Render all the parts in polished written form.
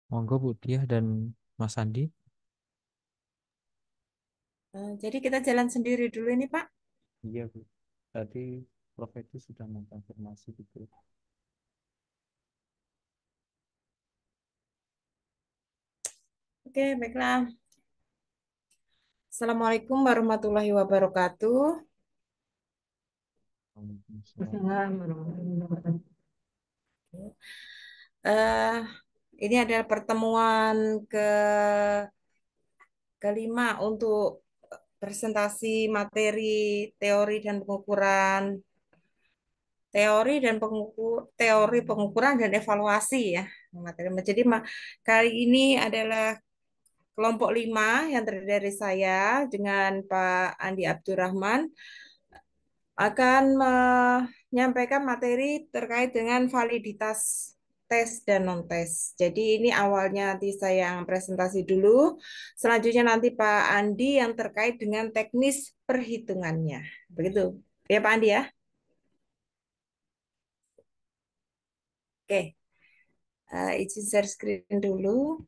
Monggo Bu Diah dan Mas Andi. Jadi kita jalan sendiri dulu ini, Pak. Iya Bu. Tadi Prof Edi sudah mengkonfirmasi gitu. Oke, baiklah. Assalamualaikum warahmatullahi wabarakatuh. Waalaikumsalam. Waalaikumsalam warahmatullahi wabarakatuh. Eh, ini adalah pertemuan ke kelima untuk presentasi materi teori dan pengukuran teori pengukuran dan evaluasi ya materi. Jadi kali ini adalah kelompok 5 yang terdiri dari saya dengan Pak Andi Abdurrahman akan menyampaikan materi terkait dengan validitas tes dan non-tes. Jadi ini awalnya nanti saya yang presentasi dulu, selanjutnya nanti Pak Andi yang terkait dengan teknis perhitungannya. Begitu. Ya Pak Andi ya? Oke, izin share screen dulu.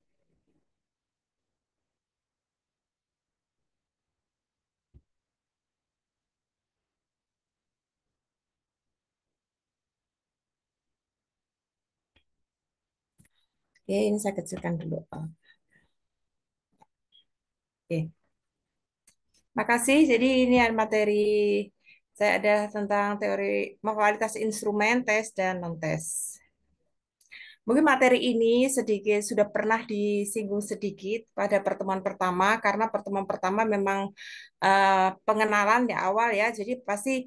Oke, ini saya kecilkan dulu. Oke, makasih. Jadi ini materi saya ada tentang teori kualitas instrumen, tes, dan non-tes. Mungkin materi ini sedikit sudah pernah disinggung sedikit pada pertemuan pertama karena pertemuan pertama memang pengenalan di awal ya. Jadi pasti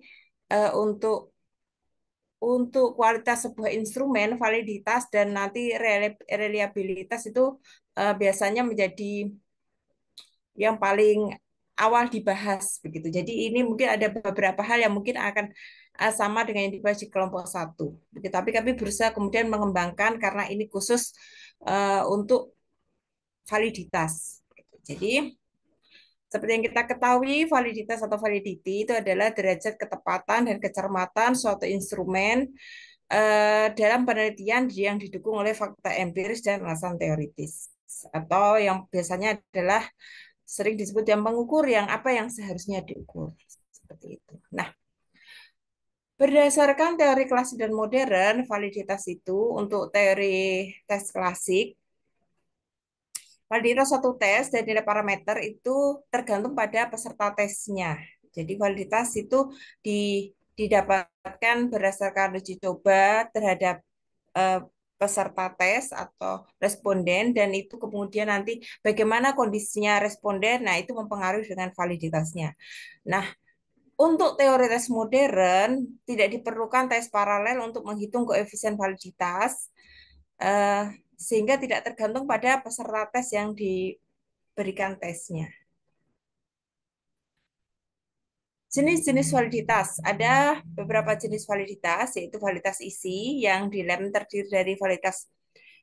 untuk kualitas sebuah instrumen, validitas dan nanti reliabilitas itu biasanya menjadi yang paling awal dibahas begitu. Jadi ini mungkin ada beberapa hal yang mungkin akan sama dengan yang dibahas di kelompok satu. Begitu. Tapi kami berusaha kemudian mengembangkan karena ini khusus untuk validitas. Jadi seperti yang kita ketahui, validitas atau validity itu adalah derajat ketepatan dan kecermatan suatu instrumen dalam penelitian yang didukung oleh fakta empiris dan alasan teoritis. Atau yang biasanya adalah sering disebut yang mengukur yang apa yang seharusnya diukur. Seperti itu. Nah, berdasarkan teori klasik dan modern, validitas itu untuk teori tes klasik, validitas suatu tes dan nilai parameter itu tergantung pada peserta tesnya. Jadi validitas itu didapatkan berdasarkan uji coba terhadap eh, peserta tes atau responden dan itu kemudian nanti bagaimana kondisinya responden, nah itu mempengaruhi dengan validitasnya. Nah, untuk teori tes modern tidak diperlukan tes paralel untuk menghitung koefisien validitas eh, sehingga tidak tergantung pada peserta tes yang diberikan tesnya. Jenis-jenis validitas. Ada beberapa jenis validitas, yaitu validitas isi yang di lem terdiri dari validitas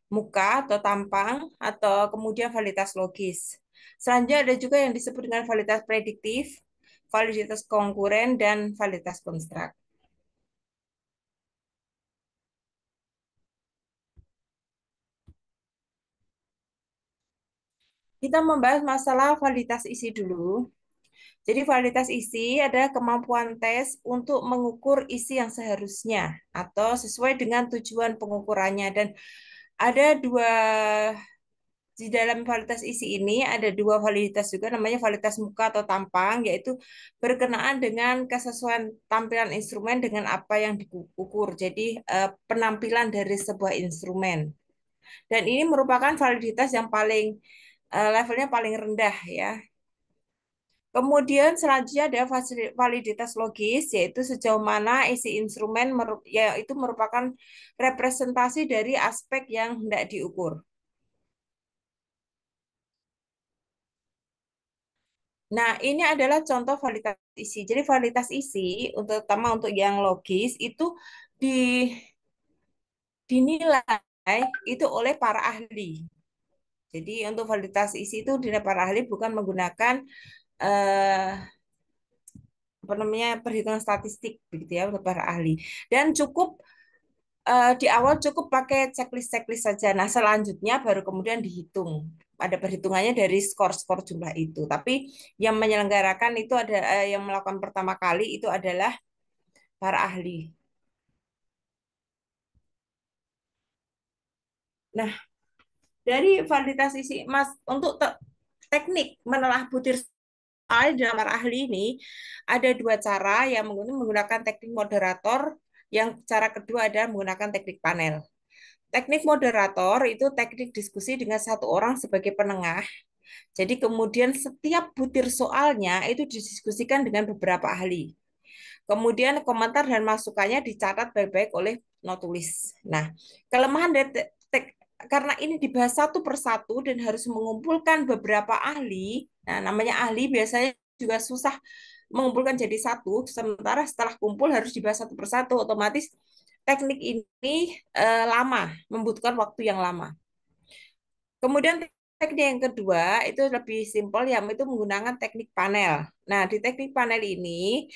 muka atau tampang, atau kemudian validitas logis. Selanjutnya ada juga yang disebut dengan validitas prediktif, validitas konkuren, dan validitas konstrak. Kita membahas masalah validitas isi dulu. Jadi validitas isi adalah kemampuan tes untuk mengukur isi yang seharusnya atau sesuai dengan tujuan pengukurannya. Dan ada dua di dalam validitas isi ini ada dua validitas juga namanya validitas muka atau tampang, yaitu berkenaan dengan kesesuaian tampilan instrumen dengan apa yang diukur. Jadi penampilan dari sebuah instrumen. Dan ini merupakan validitas yang paling levelnya paling rendah ya. Kemudian selanjutnya ada validitas logis, yaitu sejauh mana isi instrumen yaitu merupakan representasi dari aspek yang hendak diukur. Nah, ini adalah contoh validitas isi. Jadi validitas isi, terutama untuk yang logis, itu di, dinilai itu oleh para ahli. Jadi untuk validitas isi itu dinilai para ahli bukan menggunakan eh, apa namanya perhitungan statistik begitu ya untuk para ahli. Dan cukup Di awal cukup pakai checklist-checklist saja. Nah, selanjutnya baru kemudian dihitung. Ada perhitungannya dari skor-skor jumlah itu. Tapi yang menyelenggarakan itu ada yang melakukan pertama kali itu adalah para ahli. Nah, dari validitas isi Mas untuk teknik menelah butir soal dalam para ahli ini ada dua cara yang menggunakan teknik moderator, yang cara kedua adalah menggunakan teknik panel. Teknik moderator itu teknik diskusi dengan satu orang sebagai penengah. Jadi kemudian setiap butir soalnya itu didiskusikan dengan beberapa ahli. Kemudian komentar dan masukannya dicatat baik-baik oleh notulis. Nah, kelemahan dari karena ini dibahas satu persatu dan harus mengumpulkan beberapa ahli. Nah, namanya ahli biasanya juga susah mengumpulkan jadi satu, sementara setelah kumpul harus dibahas satu persatu, otomatis teknik ini lama, membutuhkan waktu yang lama. Kemudian teknik yang kedua itu lebih simpel, yang itu menggunakan teknik panel. Nah, di teknik panel ini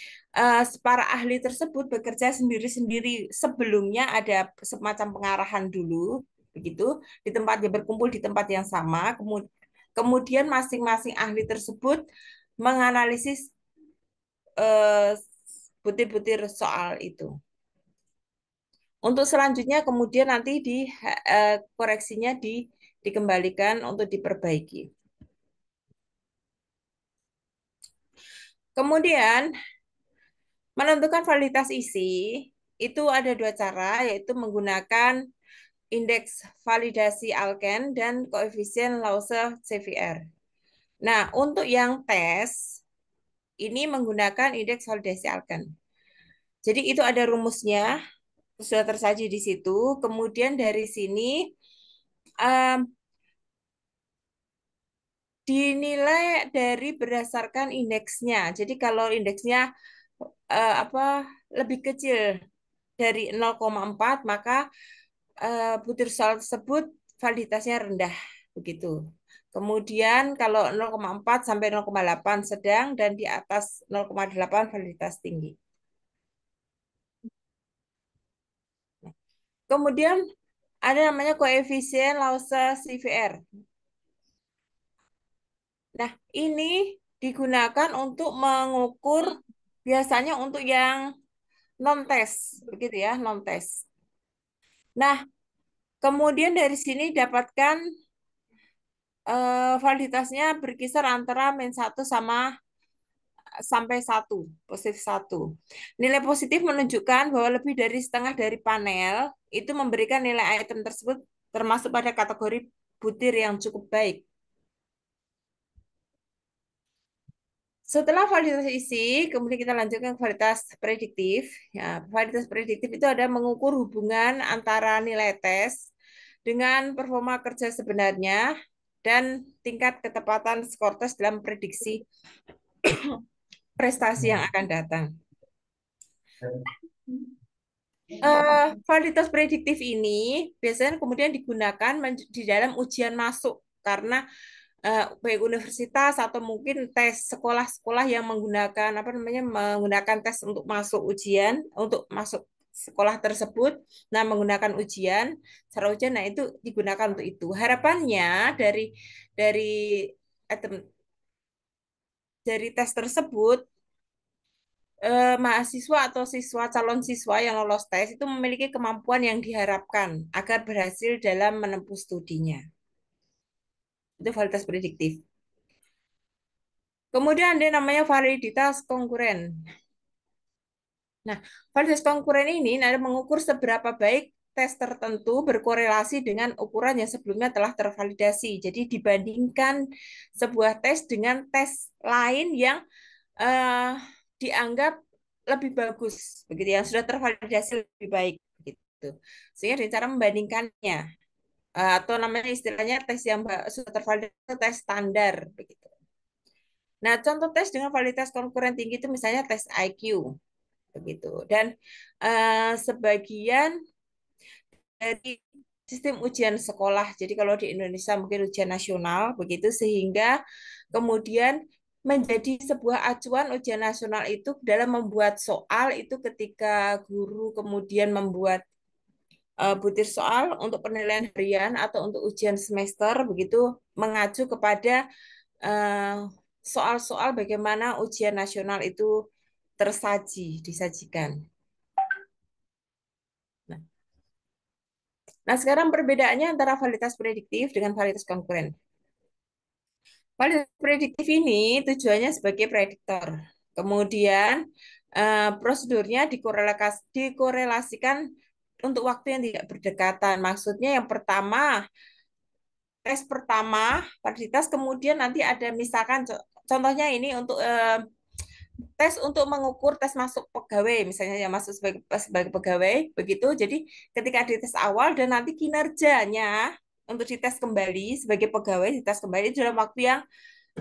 para ahli tersebut bekerja sendiri-sendiri. Sebelumnya ada semacam pengarahan dulu, begitu, di tempatnya berkumpul di tempat yang sama. Kemudian masing-masing ahli tersebut menganalisis eh, butir-butir soal itu. Untuk selanjutnya kemudian nanti koreksinya dikembalikan untuk diperbaiki. Kemudian menentukan validitas isi itu ada dua cara, yaitu menggunakan indeks validasi alken dan koefisien Lause CVR. Nah, untuk yang tes ini menggunakan indeks validasi alken. Jadi itu ada rumusnya, sudah tersaji di situ. Kemudian dari sini um, dinilai dari berdasarkan indeksnya. Jadi kalau indeksnya apa lebih kecil dari 0,4, maka butir soal tersebut validitasnya rendah, begitu. Kemudian kalau 0,4 sampai 0,8 sedang, dan di atas 0,8 validitas tinggi. Kemudian ada namanya koefisien Lause CVR. Nah, ini digunakan untuk mengukur biasanya untuk yang non-tes, begitu ya, non-tes. Nah, kemudian dari sini dapatkan validitasnya berkisar antara -1 sampai 1, positif 1. Nilai positif menunjukkan bahwa lebih dari setengah dari panel itu memberikan nilai item tersebut termasuk pada kategori butir yang cukup baik. Setelah validitas isi, kemudian kita lanjutkan ke validitas prediktif. Ya, validitas prediktif itu ada mengukur hubungan antara nilai tes dengan performa kerja sebenarnya dan tingkat ketepatan skor tes dalam prediksi prestasi yang akan datang. Validitas prediktif ini biasanya kemudian digunakan di dalam ujian masuk, karena baik universitas atau mungkin tes sekolah-sekolah yang menggunakan apa namanya, menggunakan tes untuk masuk ujian, untuk masuk sekolah tersebut, nah menggunakan ujian, cara ujian, nah itu digunakan untuk itu. Harapannya dari item dari tes tersebut, mahasiswa atau siswa, calon siswa yang lolos tes itu memiliki kemampuan yang diharapkan agar berhasil dalam menempuh studinya. Itu validitas prediktif. Kemudian ada namanya validitas konkuren. Nah, validitas konkuren ini ada mengukur seberapa baik tes tertentu berkorelasi dengan ukuran yang sebelumnya telah tervalidasi. Jadi dibandingkan sebuah tes dengan tes lain yang eh, dianggap lebih bagus, begitu, yang sudah tervalidasi lebih baik, begitu. Sehingga dengan cara membandingkannya, atau namanya istilahnya tes yang sudah tervalidasi, tes standar, begitu. Nah, contoh tes dengan validitas konkuren tinggi itu misalnya tes IQ, begitu. Dan sebagian dari sistem ujian sekolah, jadi kalau di Indonesia mungkin ujian nasional, begitu, sehingga kemudian menjadi sebuah acuan ujian nasional itu dalam membuat soal itu, ketika guru kemudian membuat butir soal untuk penilaian harian atau untuk ujian semester begitu mengacu kepada eh, soal-soal bagaimana ujian nasional itu disajikan. Nah, sekarang perbedaannya antara validitas prediktif dengan validitas konkuren. Validitas prediktif ini tujuannya sebagai prediktor. Kemudian prosedurnya dikorelasikan untuk waktu yang tidak berdekatan. Maksudnya yang pertama, tes pertama validitas, kemudian nanti ada misalkan contohnya ini untuk tes untuk mengukur tes masuk pegawai, misalnya yang masuk sebagai pegawai, begitu. Jadi ketika di tes awal dan nanti kinerjanya untuk dites kembali sebagai pegawai, dites kembali dalam waktu yang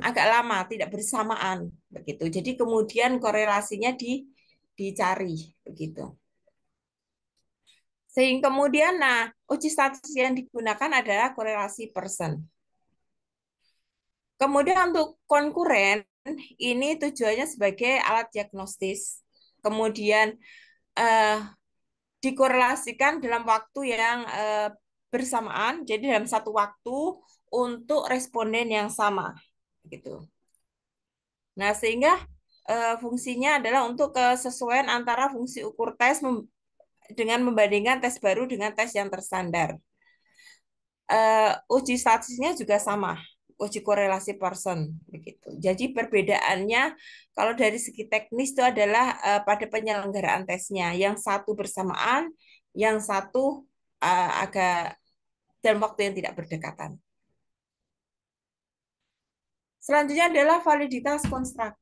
agak lama, tidak bersamaan, begitu. Jadi kemudian korelasinya dicari, begitu. Sehingga kemudian, uji statistik yang digunakan adalah korelasi Pearson. Kemudian untuk konkuren, ini tujuannya sebagai alat diagnostis. Kemudian eh, dikorelasikan dalam waktu yang bersamaan, jadi dalam satu waktu untuk responden yang sama, gitu. Nah, sehingga fungsinya adalah untuk kesesuaian antara fungsi ukur tes dengan membandingkan tes baru dengan tes yang terstandar. Uji statistiknya juga sama, uji korelasi Pearson begitu. Jadi perbedaannya kalau dari segi teknis itu adalah pada penyelenggaraan tesnya, yang satu bersamaan, yang satu agak dalam waktu yang tidak berdekatan. Selanjutnya adalah validitas konstruk.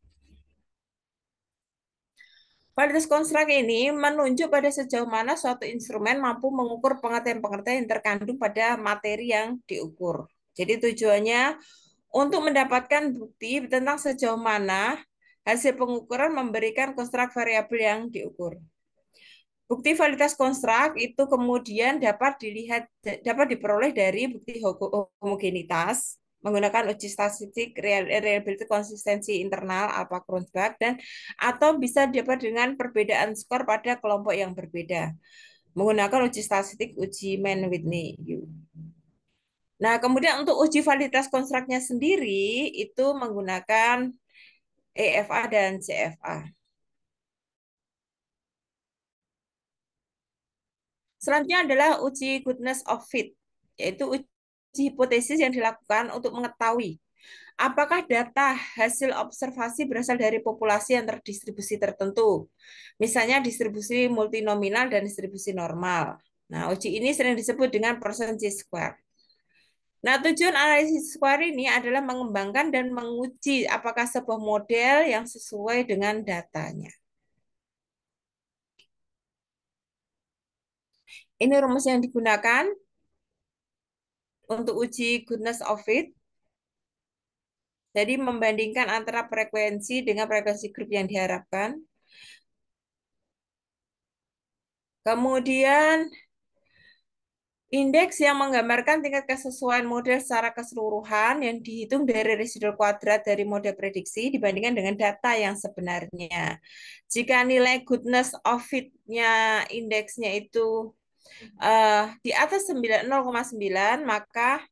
Validitas konstruk ini menunjuk pada sejauh mana suatu instrumen mampu mengukur pengertian-pengertian yang terkandung pada materi yang diukur. Jadi tujuannya untuk mendapatkan bukti tentang sejauh mana hasil pengukuran memberikan konstruk variabel yang diukur. Bukti validitas konstruk itu kemudian dapat diperoleh dari bukti homogenitas menggunakan uji statistik reliability konsistensi internal Alpha-Kronberg dan atau bisa dapat dengan perbedaan skor pada kelompok yang berbeda menggunakan uji statistik uji Mann-Whitney. Nah, kemudian untuk uji validitas konstruknya sendiri itu menggunakan EFA dan CFA. Selanjutnya adalah uji goodness of fit, yaitu uji hipotesis yang dilakukan untuk mengetahui apakah data hasil observasi berasal dari populasi yang terdistribusi tertentu, misalnya distribusi multinominal dan distribusi normal. Nah, uji ini sering disebut dengan percentage square. Nah, tujuan analisis square ini adalah mengembangkan dan menguji apakah sebuah model yang sesuai dengan datanya. Ini rumus yang digunakan untuk uji goodness of fit. Jadi membandingkan antara frekuensi dengan frekuensi grup yang diharapkan. Kemudian indeks yang menggambarkan tingkat kesesuaian model secara keseluruhan yang dihitung dari residual kuadrat dari model prediksi dibandingkan dengan data yang sebenarnya. Jika nilai goodness of fit-nya indeksnya itu di atas 0,9, maka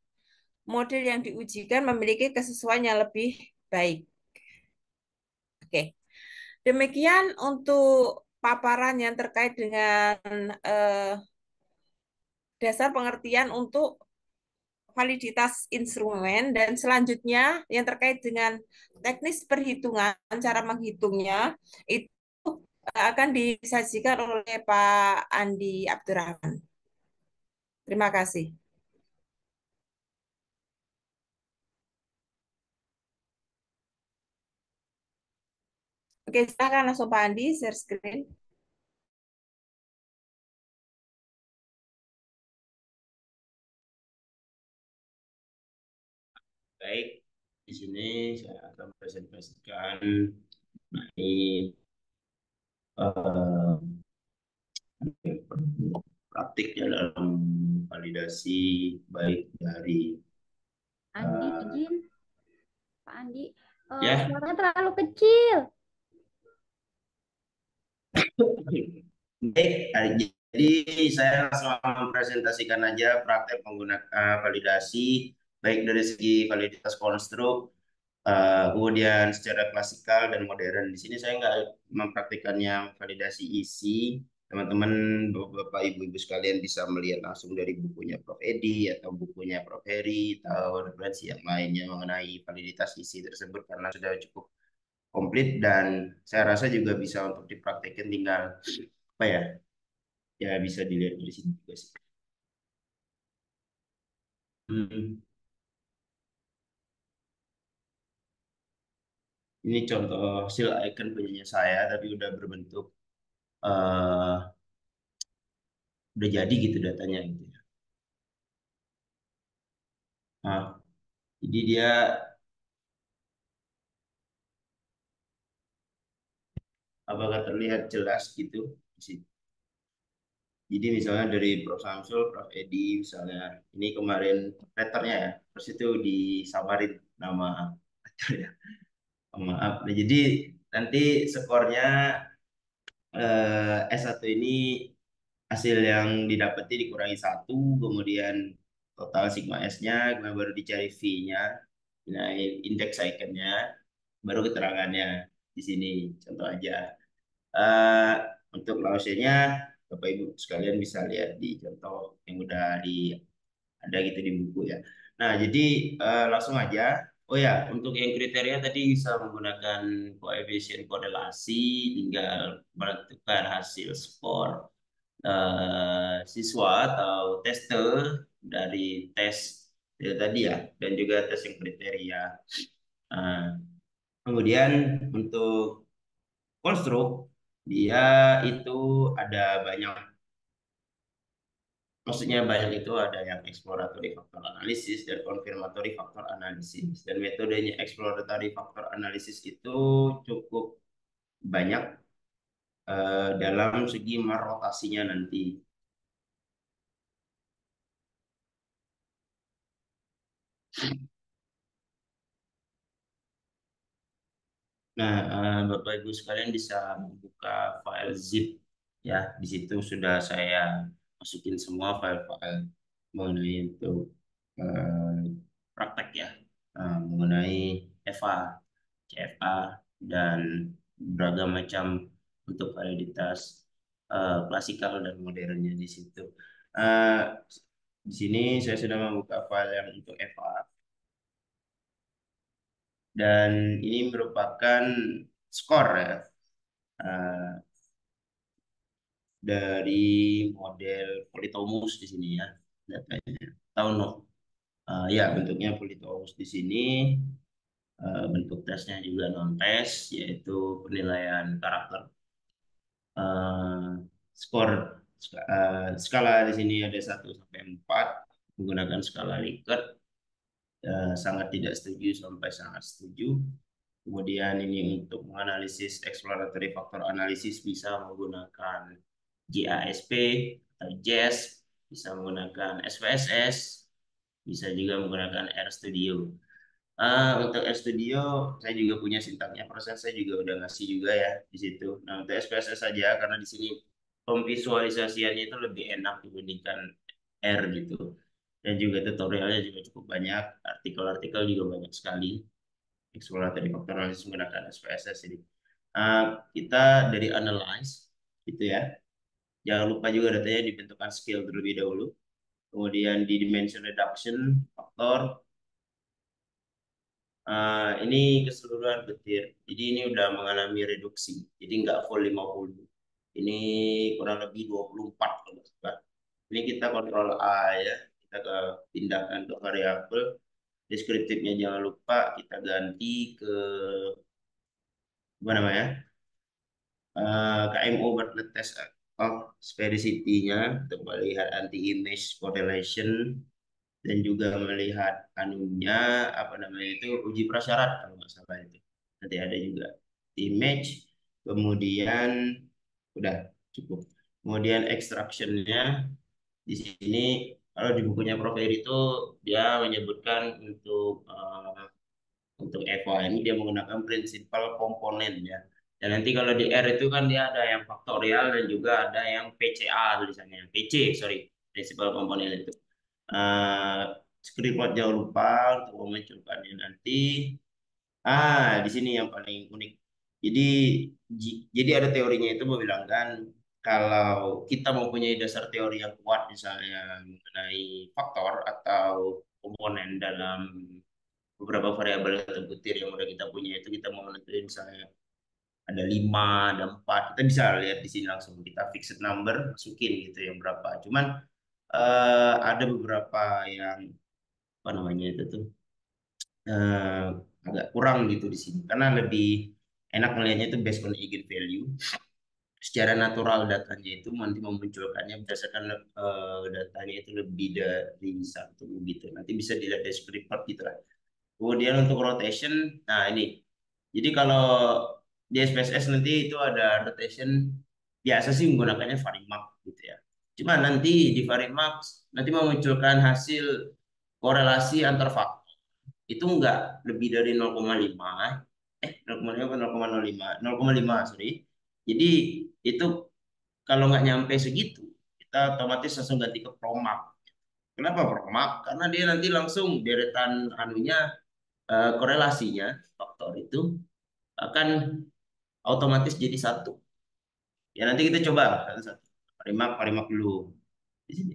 model yang diujikan memiliki kesesuaian yang lebih baik. Oke, demikian untuk paparan yang terkait dengan dasar pengertian untuk validitas instrumen dan selanjutnya yang terkait dengan teknis perhitungan, cara menghitungnya itu akan disajikan oleh Pak Andi Abdurrahman. Terima kasih. Oke, silakan langsung Pak Andi share screen. Baik, di sini saya akan presentasikan mengenai praktik ya dalam validasi baik dari Andi, izin. Pak Andi, ya. suaranya terlalu kecil. Baik, Jadi saya langsung mempresentasikan aja praktek menggunakan validasi baik dari segi validitas konstruk, kemudian secara klasikal dan modern. Di sini saya nggak mempraktikkan yang validasi isi. Teman-teman, Bapak, Ibu-Ibu sekalian bisa melihat langsung dari bukunya Prof. Edi atau bukunya Prof. Heri atau referensi yang lainnya mengenai validitas isi tersebut karena sudah cukup komplit dan saya rasa juga bisa untuk dipraktekkan tinggal apa ya, ya bisa dilihat dari sini juga sih. Hmm, Ini contoh hasil icon punyanya saya tapi udah berbentuk eh udah jadi gitu datanya gitu ya. Nah, jadi dia apakah terlihat jelas gitu di sini. Jadi misalnya dari Prof. Samsul, Prof. Edi misalnya, ini kemarin letternya ya, terus itu disamarin nama letternya. Oh, maaf. Nah, jadi nanti skornya S1 ini hasil yang didapati dikurangi satu, kemudian total sigma S-nya, kemudian baru dicari V-nya, nah indeks iconnya, baru keterangannya di sini. Contoh aja. Eh, untuk Lause-nya, Bapak Ibu sekalian bisa lihat di contoh yang udah ada gitu di buku ya. Nah, jadi langsung aja. Oh ya, untuk yang kriteria tadi bisa menggunakan koefisien korelasi, tinggal menentukan hasil skor siswa atau tester dari tes itu tadi ya, dan juga tes yang kriteria. Nah, kemudian untuk konstruk dia itu ada banyak, maksudnya banyak itu ada yang exploratory faktor analisis dan confirmatory faktor analisis. Dan metodenya exploratory faktor analisis itu cukup banyak dalam segi merotasinya nanti. Nah, Bapak Ibu sekalian bisa membuka file zip ya. Di situ sudah saya masukin semua file-file mengenai itu eh, praktek ya, mengenai EVA, CFA dan beragam macam untuk validitas klasikal dan modernnya di situ. Eh, di sini saya sudah membuka file yang untuk EVA dan ini merupakan skor ya. Eh, dari model Polytomus di sini ya datanya. Tahu no? Ya bentuknya Polytomus di sini. Bentuk tesnya juga non tes yaitu penilaian karakter eh, skor skala di sini ada 1 sampai 4 menggunakan skala Likert, sangat tidak setuju sampai sangat setuju. Kemudian ini untuk menganalisis exploratory factor analisis bisa menggunakan JASP atau JAS, bisa menggunakan SPSS, bisa juga menggunakan RStudio. Untuk RStudio saya juga punya sintaknya, proses saya juga udah ngasih juga ya di situ. Nah untuk SPSS saja karena di sini pemvisualisasiannya itu lebih enak dibandingkan R gitu. Dan juga tutorialnya juga cukup banyak, artikel-artikel juga banyak sekali exploratory factor analysis menggunakan SPSS ini. Kita dari analyze gitu ya. Jangan lupa juga datanya dibentukkan scale terlebih dahulu. Kemudian di dimension reduction faktor. Ini keseluruhan petir. Jadi ini udah mengalami reduksi. Jadi nggak full 50. Ini kurang lebih 24 kalau nggak salah. Ini kita kontrol A ya. Kita pindahkan ke variabel. Deskriptifnya jangan lupa kita ganti ke apa namanya? KMO Bartlett Test of Sphericity-nya untuk melihat anti-image correlation dan juga melihat anunya apa namanya itu uji prasyarat kalau nggak salah itu. Nanti ada juga image, kemudian udah cukup. Kemudian extraction-nya di sini kalau di bukunya Prof. Eri itu dia menyebutkan untuk EVA ini dia menggunakan prinsipal komponen ya. Dan nanti kalau di R itu kan dia ada yang faktorial dan juga ada yang PCA tulisannya. PC, sorry, principal component itu. Uh, Script jangan lupa untuk memunculkannya nanti. Di sini yang paling unik. Jadi jadi ada teorinya itu membilangkan kalau kita mempunyai dasar teori yang kuat misalnya mengenai faktor atau komponen dalam beberapa variabel atau butir yang udah kita punya itu kita mau menentuin misalnya ada 5, ada 4, kita bisa lihat di sini langsung kita fixed number masukin gitu yang berapa. Cuman ada beberapa yang apa namanya itu tuh eh, agak kurang gitu di sini karena lebih enak melihatnya itu based on eigenvalue. Secara natural datanya itu nanti memunculkannya berdasarkan datanya itu lebih dari satu gitu. Nanti bisa dilihat dari script gitu lah. Kemudian untuk rotation, nah ini. Jadi kalau di SPSS nanti itu ada rotation biasa sih menggunakannya Varimax gitu ya. Cuma nanti di Varimax nanti memunculkan hasil korelasi antar faktor itu enggak lebih dari 0,5 0,5 apa 0,05 0,5 sorry. Jadi itu kalau nggak nyampe segitu kita otomatis langsung ganti ke Promax. Kenapa Promax? Karena dia nanti langsung deretan anunya korelasinya faktor itu akan otomatis jadi satu. Ya nanti kita coba satu-satu. Parimak, parimak dulu di sini.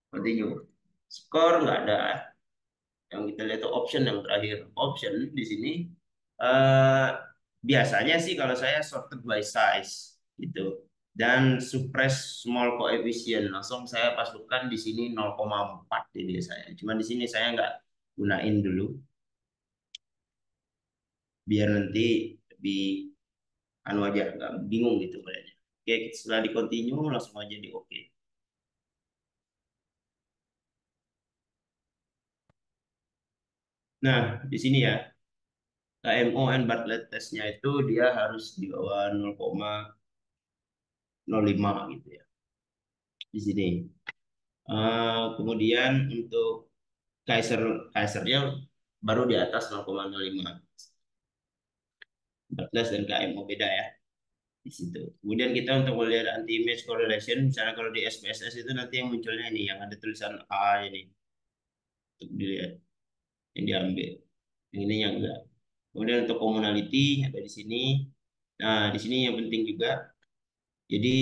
Continue. Skor nggak ada. Yang kita lihat itu option yang terakhir. Option di sini eh, biasanya sih kalau saya sorted by size gitu. Dan suppress small coefficient langsung saya masukkan di sini 0,4 di saya. Cuma di sini saya nggak gunain dulu biar nanti lebih anu aja nggak bingung gitu kayaknya. Oke, setelah di continue langsung aja di oke. Nah, di sini ya KMON Bartlett testnya itu dia harus di bawah 0,05 gitu ya di sini. Kemudian untuk Kaiser Kaisernya baru di atas 0,05. Bartlett dan KMO beda ya di situ. Kemudian kita untuk melihat anti image correlation, misalnya kalau di SPSS itu nanti yang munculnya ini yang ada tulisan A ini untuk dilihat yang diambil. Yang ini yang enggak. Kemudian untuk commonality ada di sini. Nah, di sini yang penting juga. Jadi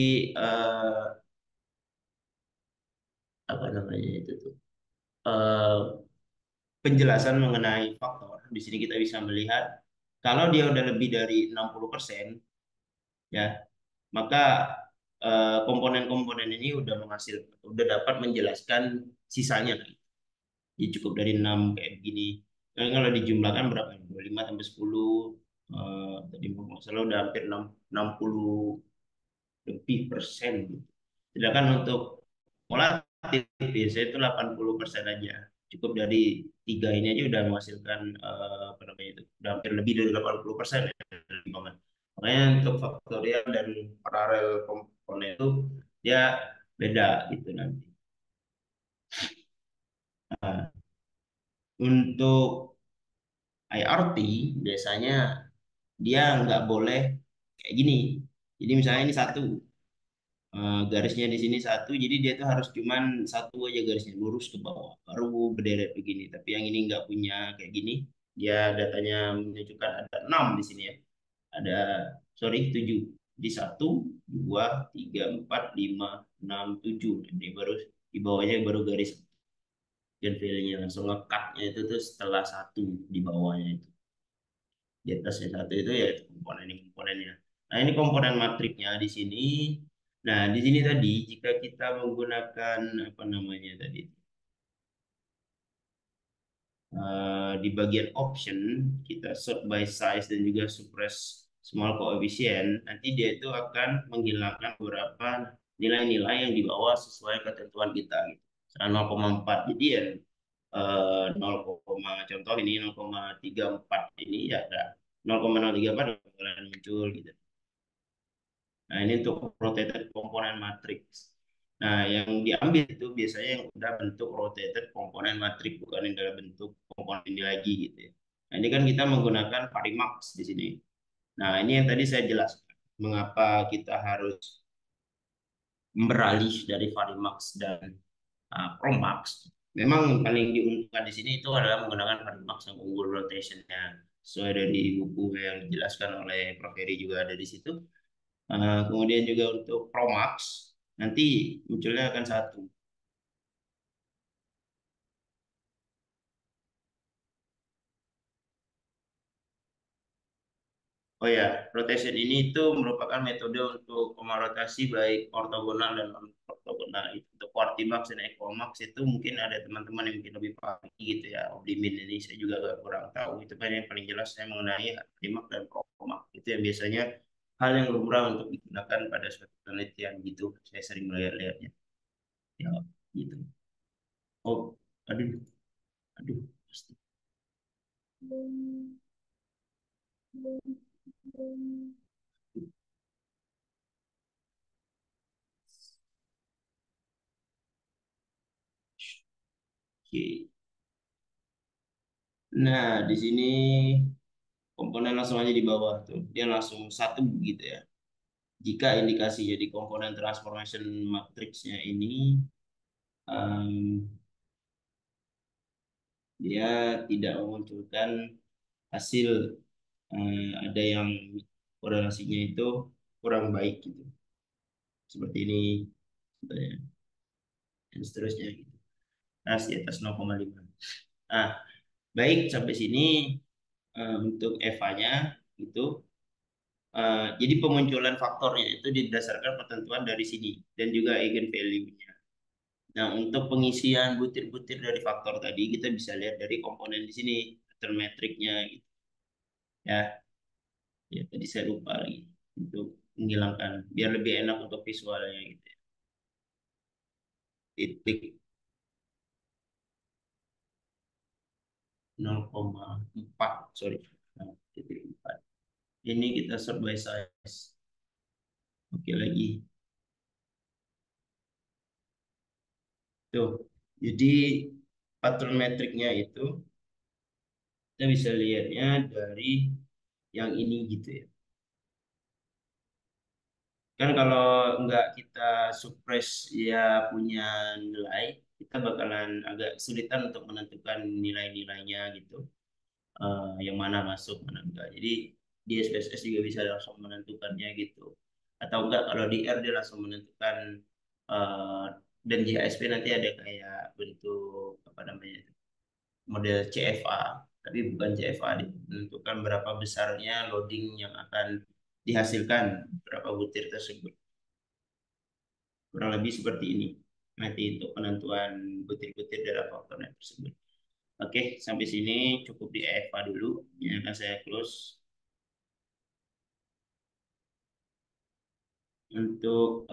apa namanya itu tuh eh, penjelasan mengenai faktor. Di sini kita bisa melihat kalau dia udah lebih dari 60% ya, maka komponen-komponen ini udah udah dapat menjelaskan sisanya. Jadi cukup dari 6 kayak begini. Kan kalau dijumlahkan berapa? 25 tambah 10 tadi ngomong salah udah hampir 60 lebih persen gitu. Sedangkan untuk volatil biasanya itu 80% aja. Cukup dari tiga ini aja udah menghasilkan apa namanya itu, udah hampir lebih dari 80% ya. Makanya untuk faktorial dan paralel komponen itu dia beda gitu nanti. Nah, untuk IRT biasanya dia nggak boleh kayak gini. Jadi misalnya ini satu, garisnya di sini satu, jadi dia tuh harus cuman satu aja garisnya lurus ke bawah, baru berderet begini. Tapi yang ini nggak punya kayak gini, dia datanya menunjukkan ada 6 di sini ya. Ada, sorry, 7. Di satu, dua, tiga, empat, lima, enam, tujuh. Ini baru di bawahnya baru garis dan filenya langsung ngekatnya itu tuh setelah satu di bawahnya itu. Di atasnya satu itu ya itu komponen ini komponennya. Nah ini komponen matriknya di sini. Nah di sini tadi jika kita menggunakan apa namanya tadi di bagian option kita sort by size dan juga suppress small coefficient nanti dia itu akan menghilangkan beberapa nilai-nilai yang di bawah sesuai ketentuan kita gitu. 0,4 jadi ya 0, contoh ini 0,34 ini ya ada 0,034 bakalan muncul gitu. Nah, ini untuk rotated component matrix. Nah, yang diambil itu biasanya yang udah bentuk rotated component matrix, bukan yang dalam bentuk komponen ini lagi gitu ya. Nah, ini kan kita menggunakan Parimax di sini. Nah, ini yang tadi saya jelaskan. Mengapa kita harus beralih dari Varimax dan Promax. Memang paling diuntungkan di sini itu adalah menggunakan Varimax yang unggul rotationnya. Sesuai dari buku yang dijelaskan oleh Prof. Heri juga ada di situ. Kemudian juga untuk Promax, nanti munculnya akan satu. Oh ya, rotation ini itu merupakan metode untuk pemarotasi baik ortogonal dan non ortogonal. Untuk Quartimax dan Equamax itu mungkin ada teman-teman yang mungkin lebih paham gitu ya. Oblimin ini saya juga agak kurang tahu. Itu kan yang paling jelas saya mengenai Quartimax dan Promax. Itu yang biasanya hal yang lumrah untuk digunakan pada suatu penelitian gitu. Saya sering melihat-lihatnya. Ya, gitu. Oh, aduh, aduh, pasti. Oke. Nah, di sini komponen langsung aja di bawah tuh. Dia langsung satu gitu ya. Jika indikasi jadi komponen transformation matriksnya ini em, dia tidak memunculkan hasil ada yang korelasinya itu kurang baik gitu. Seperti ini contohnya, dan seterusnya gitu. Nah, di atas 0,5. Nah, baik sampai sini untuk EVA-nya itu jadi pemunculan faktornya itu didasarkan ketentuan dari sini dan juga eigenvalue-nya. Nah, untuk pengisian butir-butir dari faktor tadi kita bisa lihat dari komponen di sini, pattern metriknya gitu. Ya, ya tadi saya lupa lagi untuk menghilangkan biar lebih enak untuk visualnya gitu ya. Titik 0,4, sorry. Nah, titik 4. Ini kita sort by size. Oke lagi. Tuh. Jadi pattern metriknya itu kita bisa lihatnya dari yang ini gitu ya. Kan kalau nggak kita suppress ya punya nilai, kita bakalan agak kesulitan untuk menentukan nilai-nilainya gitu. Yang mana masuk, mana enggak. Jadi di SPSS juga bisa langsung menentukannya gitu. Atau enggak kalau di R dia langsung menentukan eh, dan di ASP nanti ada kayak bentuk apa namanya itu, model CFA, tapi bukan CFA, menentukan berapa besarnya loading yang akan dihasilkan berapa butir tersebut. Kurang lebih seperti ini nanti untuk penentuan butir-butir dalam faktornya tersebut. Oke, sampai sini cukup di EVA dulu. Ini akan saya close. Untuk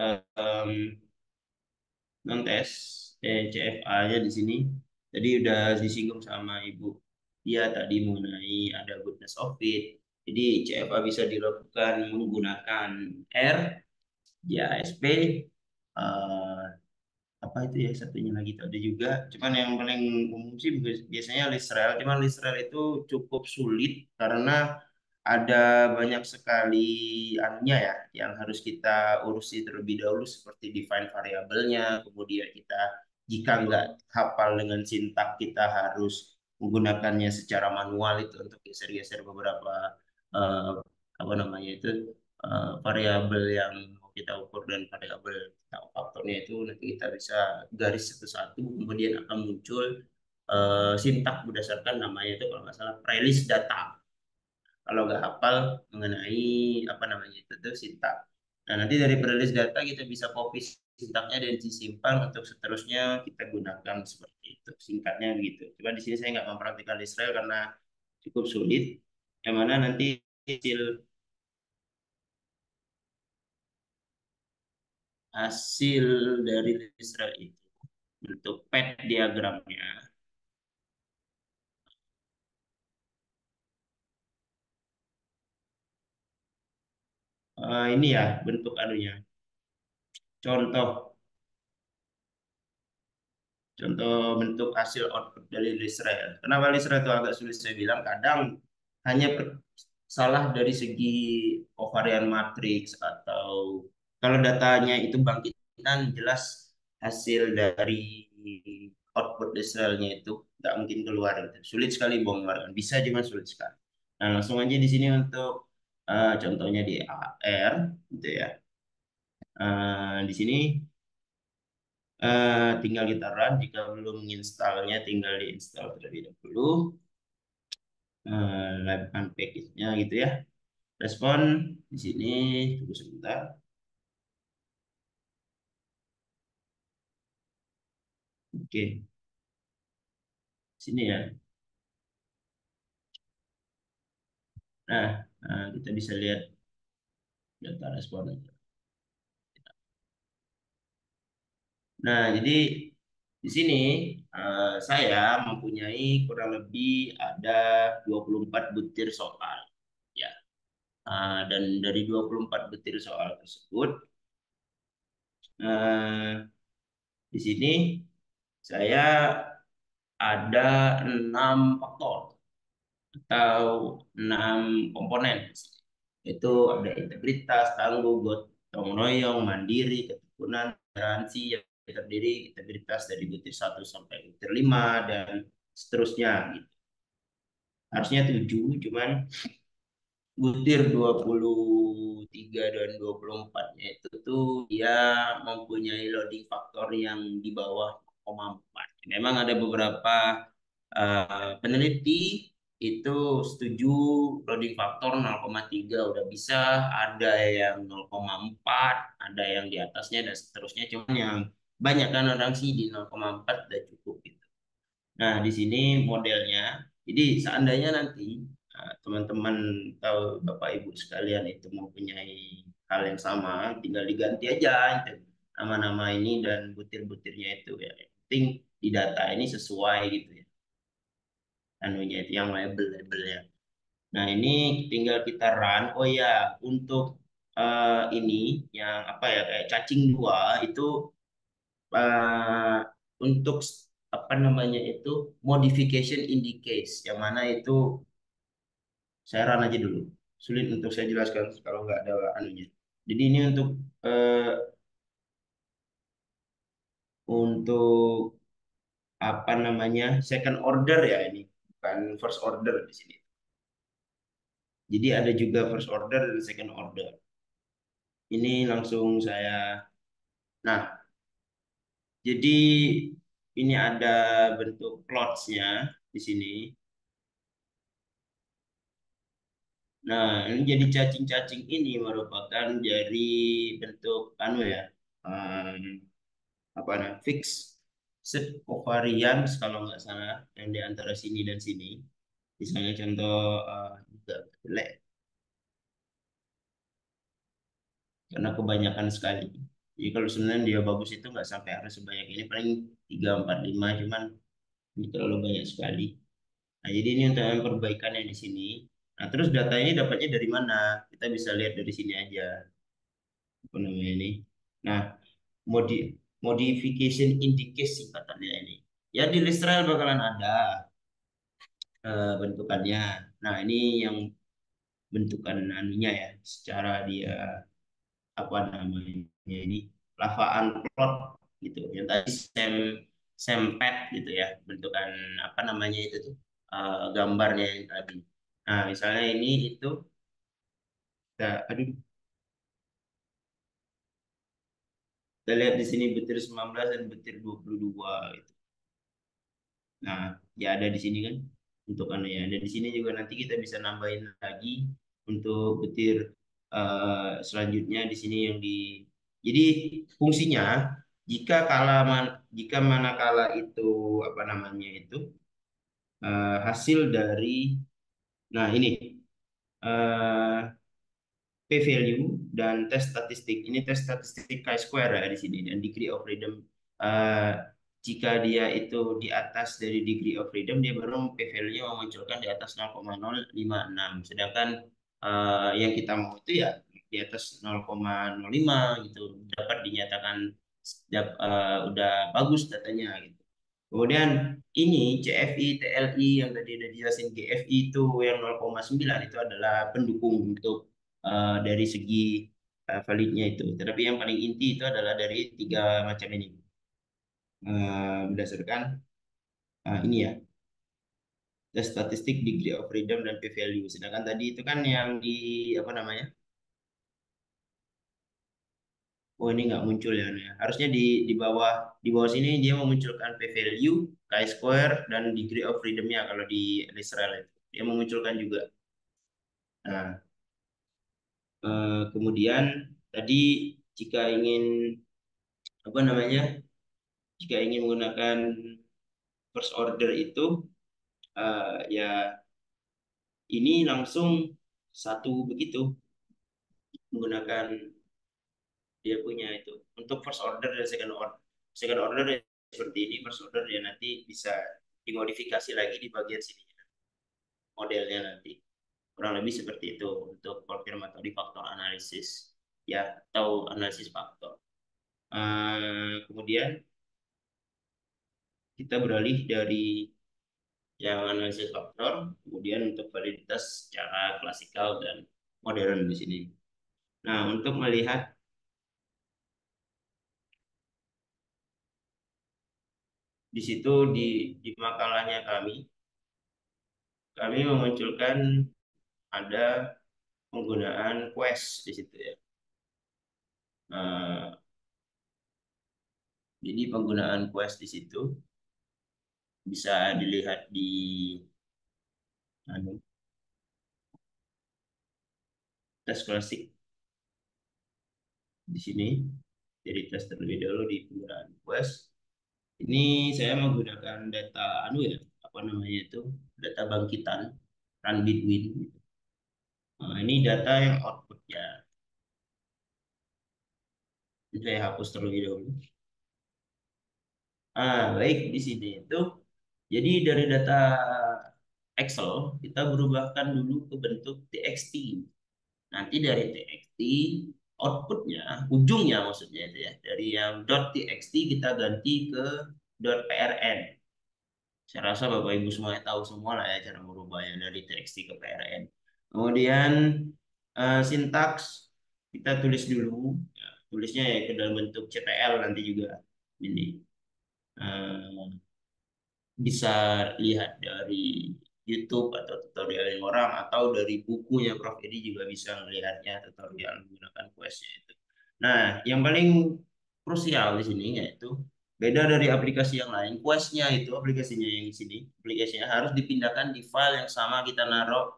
non tes CFA-nya di sini tadi udah disinggung sama Ibu. Dia tadi mengenai ada goodness of fit. Jadi CFA bisa dilakukan menggunakan R, JASP, eh, apa itu ya satunya lagi itu ada juga. Cuman yang paling umum sih biasanya Lisrel. Cuman Lisrel itu cukup sulit karena ada banyak sekali anunya ya yang harus kita urusi terlebih dahulu seperti define variabelnya. Kemudian kita jika nggak hafal dengan sintak kita harus menggunakannya secara manual itu untuk geser-geser beberapa eh, apa namanya itu variabel yang mau kita ukur dan variabel kita faktornya itu nanti kita bisa garis satu-satu kemudian akan muncul sintak berdasarkan namanya itu kalau nggak salah prelist data kalau nggak hafal mengenai apa namanya itu tuh sintak. Nah nanti dari prelist data kita bisa copy sintaknya dan disimpan untuk seterusnya kita gunakan seperti itu singkatnya begitu. Coba di sini saya nggak mempraktikkan Israel karena cukup sulit. Yang mana nanti hasil hasil dari Israel itu bentuk pet diagramnya. Ini ya bentuk anunya. Contoh contoh bentuk hasil output dari Israel. Kenapa Israel itu agak sulit saya bilang kadang hanya salah dari segi covariant matrix atau kalau datanya itu bangkitan jelas hasil dari output Desrelnya itu nggak mungkin keluar gitu. Sulit sekali mengeluarkan. Bisa cuma sulit sekali. Nah, langsung aja di sini untuk contohnya di AR gitu ya. Di sini tinggal kita run, jika belum menginstalnya tinggal diinstal terlebih dahulu. Live package-nya gitu ya. Respon di sini, tunggu sebentar. Oke, sini ya. Nah, kita bisa lihat data respon. Nah, jadi di sini saya mempunyai kurang lebih ada 24 butir soal. Ya. Dan dari 24 butir soal tersebut, eh, di sini saya ada 6 faktor atau 6 komponen. Itu ada integritas, tangguh, gotong royong, mandiri, ketekunan, toleransi yang terdiri integritas dari butir 1 sampai butir 5 dan seterusnya gitu. Harusnya 7, cuman butir 23 dan 24-nya itu tuh dia mempunyai loading faktor yang di bawah 0,4. Memang ada beberapa peneliti itu setuju loading faktor 0,3 udah bisa, ada yang 0,4, ada yang di atasnya dan seterusnya. Cuman yang banyak kan orang sih di 0,4 udah cukup gitu. Nah, di sini modelnya. Jadi seandainya nanti teman-teman tahu Bapak Ibu sekalian itu mempunyai hal yang sama, tinggal diganti aja itu nama-nama ini dan butir-butirnya itu ya. Yang penting di data ini sesuai gitu ya. Anunya itu yang label-labelnya. Nah, ini tinggal kita run. Oh ya, untuk ini yang apa ya kayak cacing dua itu eh, untuk apa namanya itu modification in the case yang mana itu saya run aja dulu. Sulit untuk saya jelaskan kalau nggak ada anunya. Jadi ini untuk apa namanya second order ya ini bukan first order di sini. Jadi ada juga first order dan second order. Ini langsung saya. Nah, jadi ini ada bentuk plots-nya di sini. Nah, ini jadi cacing-cacing ini merupakan dari bentuk anu ya, apa namanya, fix set covariance kalau nggak salah yang di antara sini dan sini. Misalnya contoh juga jelek karena kebanyakan sekali. Jadi kalau sebenarnya dia bagus itu nggak sampai harus sebanyak ini, paling 3, 4, 5, cuman ini terlalu banyak sekali. Nah, jadi ini untuk yang perbaikan yang di sini. Nah, terus data ini dapatnya dari mana? Kita bisa lihat dari sini aja. Apa namanya ini? Nah, modification indices singkatannya ini. Ya di Listral bakalan ada bentukannya. Nah, ini yang bentukan anunya ya, secara dia apa namanya ini lavaan plot gitu. Yang tadi sempet gitu ya, bentukan apa namanya itu tuh gambarnya yang tadi. Nah, misalnya ini itu, aduh, kita lihat di sini butir 19 dan butir 22 gitu. Nah, ya ada di sini kan untuk anu ya. Dan di sini juga nanti kita bisa nambahin lagi untuk butir selanjutnya di sini yang di. Jadi fungsinya jika manakala itu apa namanya itu hasil dari nah ini eh, p-value dan tes statistik. Ini tes statistik chi-square ya di sini dan degree of freedom. eh, Jika dia itu di atas dari degree of freedom, dia baru p-value-nya memunculkan di atas 0,056. Sedangkan yang kita mau itu ya di atas 0,05 gitu dapat dinyatakan udah bagus datanya gitu. Kemudian ini CFI, TLI yang tadi udah dijelasin, GFI itu yang 0,9 itu adalah pendukung untuk dari segi validnya itu. Tetapi yang paling inti itu adalah dari tiga macam ini. Berdasarkan ini ya, the statistic degree of freedom dan p-value. Sedangkan tadi itu kan yang di apa namanya? Oh ini nggak muncul ya, Anu ya. Harusnya di bawah sini dia memunculkan p-value, chi-square dan degree of freedomnya kalau di Israel itu dia memunculkan juga. Nah, kemudian tadi jika ingin apa namanya, jika ingin menggunakan first order itu ya ini langsung satu begitu menggunakan dia punya itu untuk first order dan second order. Second order ya seperti ini, first order ya nanti bisa dimodifikasi lagi di bagian sini modelnya nanti. Kurang lebih seperti itu untuk konfirmatori faktor analisis ya atau analisis faktor. Kemudian kita beralih dari yang analisis faktor, kemudian untuk validitas secara klasikal dan modern di sini. Nah, untuk melihat di situ di makalahnya kami memunculkan ada penggunaan quest di situ ya. Nah, jadi penggunaan quest di situ bisa dilihat di anu, tes klasik di sini. Jadi tes terlebih dahulu di penggunaan quest. Ini saya menggunakan data anu ya, apa namanya itu, data bangkitan run between. Nah, ini data yang outputnya. Ini saya hapus terlebih dahulu. Baik di sini itu. Jadi dari data Excel kita berubahkan dulu ke bentuk TXT. Nanti dari TXT outputnya, ujungnya maksudnya itu ya, dari yang .txt kita ganti ke .prn. Saya rasa Bapak Ibu semuanya tahu semua lah ya cara merubahnya dari TXT ke PRN. Kemudian sintaks kita tulis dulu, ya, tulisnya ya ke dalam bentuk CTL nanti juga ini. Eh, Bisa lihat dari YouTube atau tutorial yang orang atau dari bukunya Prof. Edi juga bisa melihatnya tutorial menggunakan quest itu. Nah, yang paling krusial di sini yaitu beda dari aplikasi yang lain, quest-nya itu aplikasinya yang di sini, aplikasinya harus dipindahkan di file yang sama kita naruh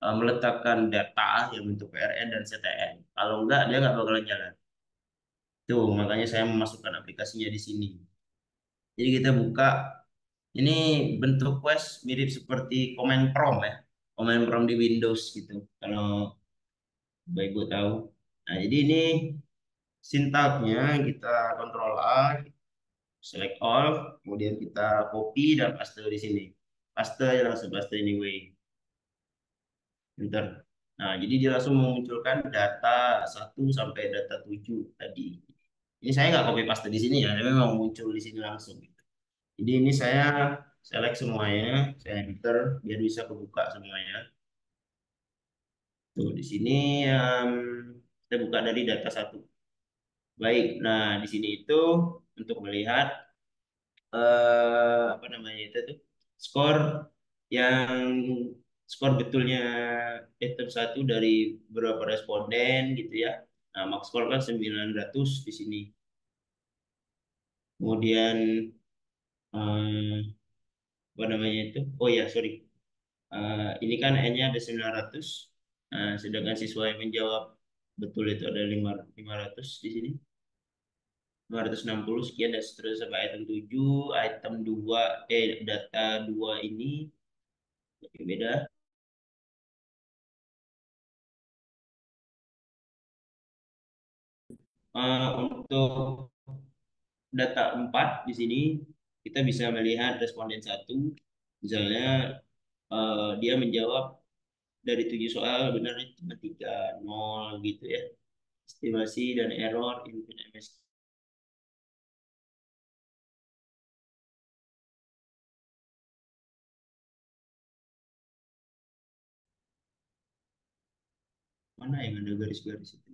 meletakkan data yang bentuk PRN dan CTN. Kalau enggak dia nggak bakalan jalan. Tuh, makanya saya memasukkan aplikasinya di sini. Jadi kita buka ini bentuk Quest mirip seperti Command Prompt ya. Command Prompt di Windows gitu. Kalau Bapak Ibu tahu. Nah, jadi ini sintaknya kita kontrol A, select all, kemudian kita copy dan paste di sini. Paste ya langsung paste anyway. Enter. Nah, jadi dia langsung memunculkan data 1 sampai data 7 tadi. Ini saya nggak copy paste di sini ya, tapi memang muncul di sini langsung. Jadi ini saya select semuanya, saya enter biar bisa kebuka semuanya. Tuh di sini kita buka dari data satu. Baik, nah di sini itu untuk melihat apa namanya itu tuh skor yang skor betulnya item satu dari berapa responden gitu ya. Nah, max score kan 900 di sini. Kemudian apa namanya itu? Oh ya, sorry. Ini kan N-nya ada 900. Sedangkan siswa yang menjawab betul itu ada 500 di sini. 560 sekian dan seterusnya sampai item 7, item 2 data 2 ini beda. Untuk data 4 di sini kita bisa melihat responden satu misalnya dia menjawab dari 7 soal benar cuma 3 0 gitu ya. Estimasi dan error input MS Mana yang ada garis-garis itu?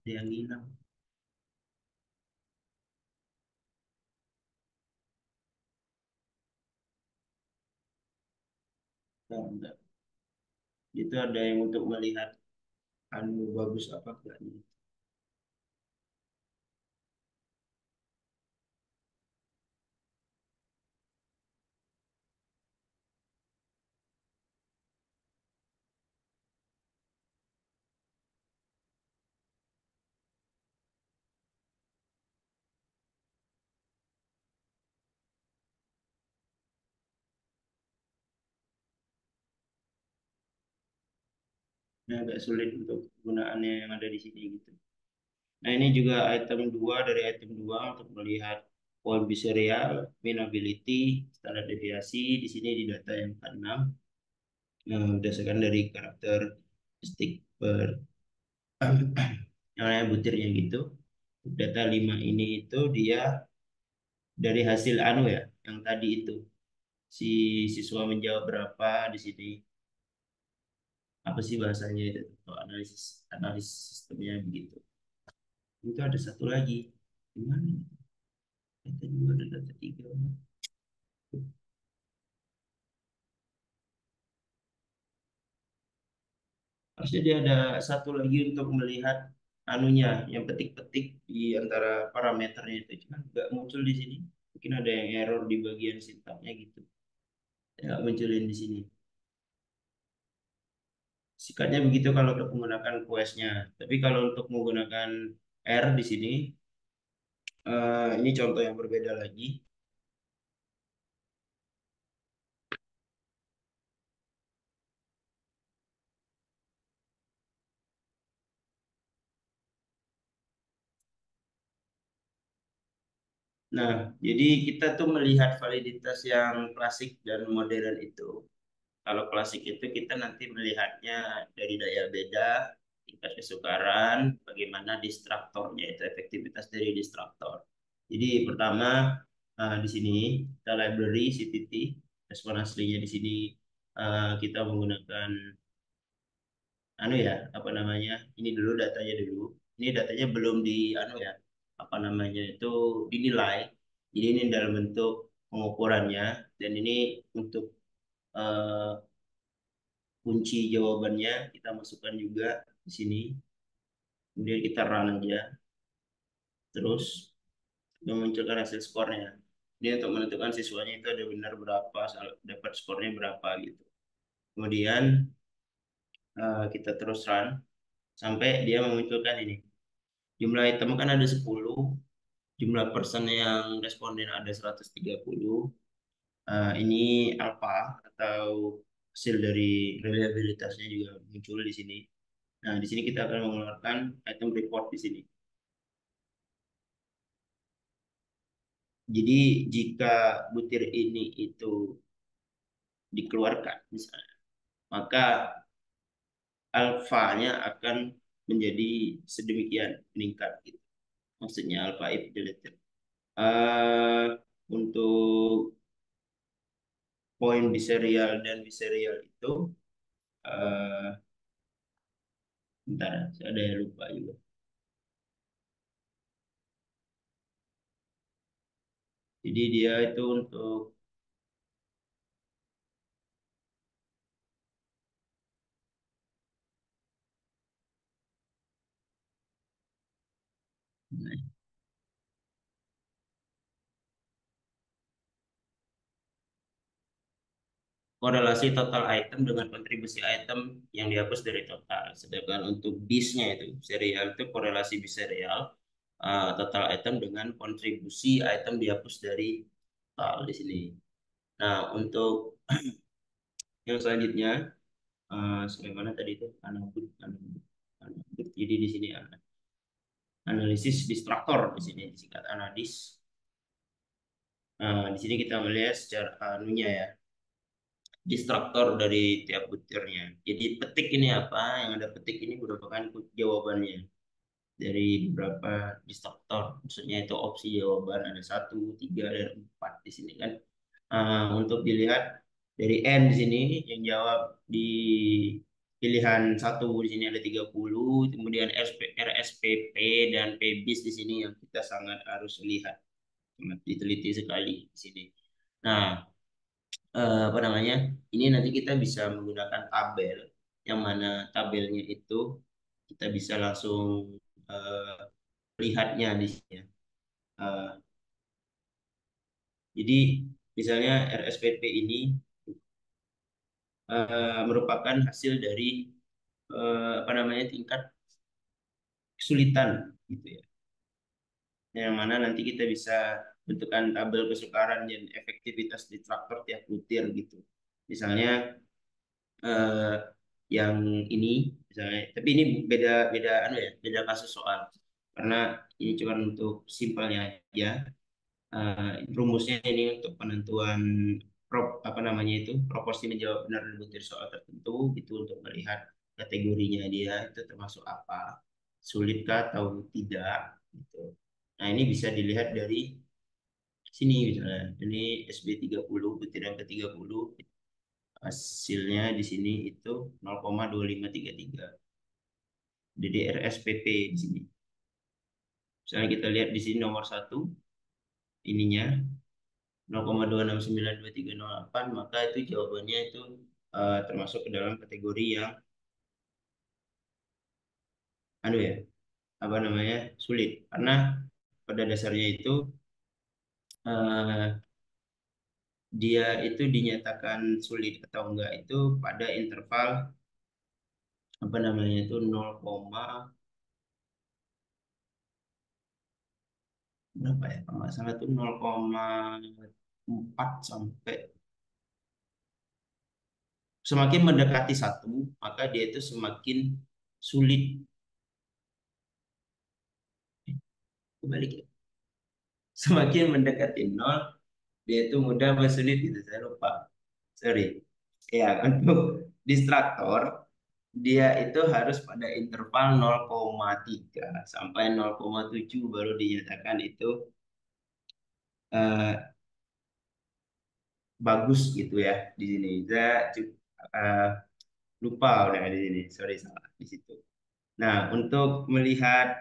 Ada yang hilang. Bentar, bentar. Itu ada yang untuk melihat anu bagus apa enggak nih. Ini agak sulit untuk gunaannya yang ada di sini gitu. Nah, ini juga item 2 dari item 2 untuk melihat point biserial, mean ability, standar deviasi di sini di data yang ke-6. Nah, berdasarkan dari karakteristik per yang namanya butirnya gitu. Data 5 ini itu dia dari hasil anu ya, yang tadi itu si siswa menjawab berapa di sini, apa sih bahasanya itu, atau analisis analisis sistemnya begitu. Itu ada satu lagi, gimana? Data 2 dan data 3. Harusnya dia ada satu lagi untuk melihat anunya, yang petik-petik di antara parameternya itu, cuma nggak muncul di sini. Mungkin ada yang error di bagian sintaknya gitu. Nggak munculin di sini. Sikatnya begitu kalau untuk menggunakan quest-nya. Tapi kalau untuk menggunakan R di sini, ini contoh yang berbeda lagi. Nah, jadi kita tuh melihat validitas yang klasik dan modern itu. Kalau klasik itu kita nanti melihatnya dari daya beda, tingkat kesukaran, bagaimana distraktornya itu, efektivitas dari distraktor. Jadi pertama di sini kita library CTT, respon aslinya di sini kita menggunakan anu ya, apa namanya? Ini dulu datanya dulu. Ini datanya belum di anu ya, apa namanya itu dinilai. Jadi ini dalam bentuk pengukurannya dan ini untuk eh, kunci jawabannya kita masukkan juga di sini. Kemudian kita run aja, terus memunculkan hasil skornya. Ini untuk menentukan siswanya itu ada benar berapa, dapat skornya berapa gitu. Kemudian kita terus run sampai dia memunculkan ini. Jumlah item kan ada 10, jumlah person yang responden ada 130. Ini alpha atau hasil dari reliabilitasnya juga muncul di sini. Nah, di sini kita akan mengeluarkan item report di sini. Jadi jika butir ini itu dikeluarkan misalnya, maka alfanya akan menjadi sedemikian meningkat gitu. Maksudnya alpha if deleted. Eh, untuk poin biserial dan biserial itu eh bentar, saya ada yang lupa juga. Jadi dia itu untuk korelasi total item dengan kontribusi item yang dihapus dari total. Sedangkan untuk bis-nya itu, serial itu korelasi bis serial, total item dengan kontribusi item dihapus dari total di sini. Nah, untuk yang selanjutnya, sebagaimana tadi itu, jadi di sini analisis distraktor di sini disingkat anadis. Di sini kita melihat secara anunya ya, distraktor dari tiap butirnya. Jadi petik ini apa? Yang ada petik ini merupakan jawabannya dari beberapa distraktor. Maksudnya itu opsi jawaban ada 1, 3, dan 4 di sini kan. Untuk dilihat dari N di sini yang jawab di pilihan satu di sini ada 30, kemudian RSPP dan PBIS di sini yang kita sangat harus lihat, sangat diteliti sekali di sini. Nah, apa namanya? Ini nanti kita bisa menggunakan tabel, yang mana tabelnya itu kita bisa langsung eh, lihatnya di sini. Eh, jadi misalnya RSPP ini merupakan hasil dari apa namanya tingkat kesulitan gitu ya. Yang mana nanti kita bisa bentukkan tabel kesukaran dan efektivitas di traktor tiap butir gitu. Misalnya eh, yang ini misalnya, tapi ini beda beda anu ya, beda kasus soal. Karena ini cuma untuk simpelnya aja. Rumusnya ini untuk penentuan apa namanya itu proporsi menjawab benar dan butir soal tertentu itu untuk melihat kategorinya dia itu termasuk apa, sulitkah atau tidak gitu. Nah, ini bisa dilihat dari sini misalnya. Ini SB 30 butiran ke-30 hasilnya di sini itu 0,2533. Jadi RSPP di sini. Misalnya kita lihat di sini nomor satu ininya 0,269238, maka itu jawabannya itu termasuk ke dalam kategori yang anu ya, apa namanya, sulit. Karena pada dasarnya itu eh, dia itu dinyatakan sulit atau enggak itu pada interval apa namanya itu 0, berapa ya, kalau nggak salah itu 0,4 sampai, semakin mendekati satu maka dia itu semakin sulit. Kembali ya. Semakin mendekati nol dia itu mudah bersulit gitu, saya lupa, sorry ya. Untuk distraktor dia itu harus pada interval 0,3 sampai 0,7 baru dinyatakan itu eh, bagus gitu ya. Di sini saya eh, lupa udah di sini, sorry salah di situ. Nah, untuk melihat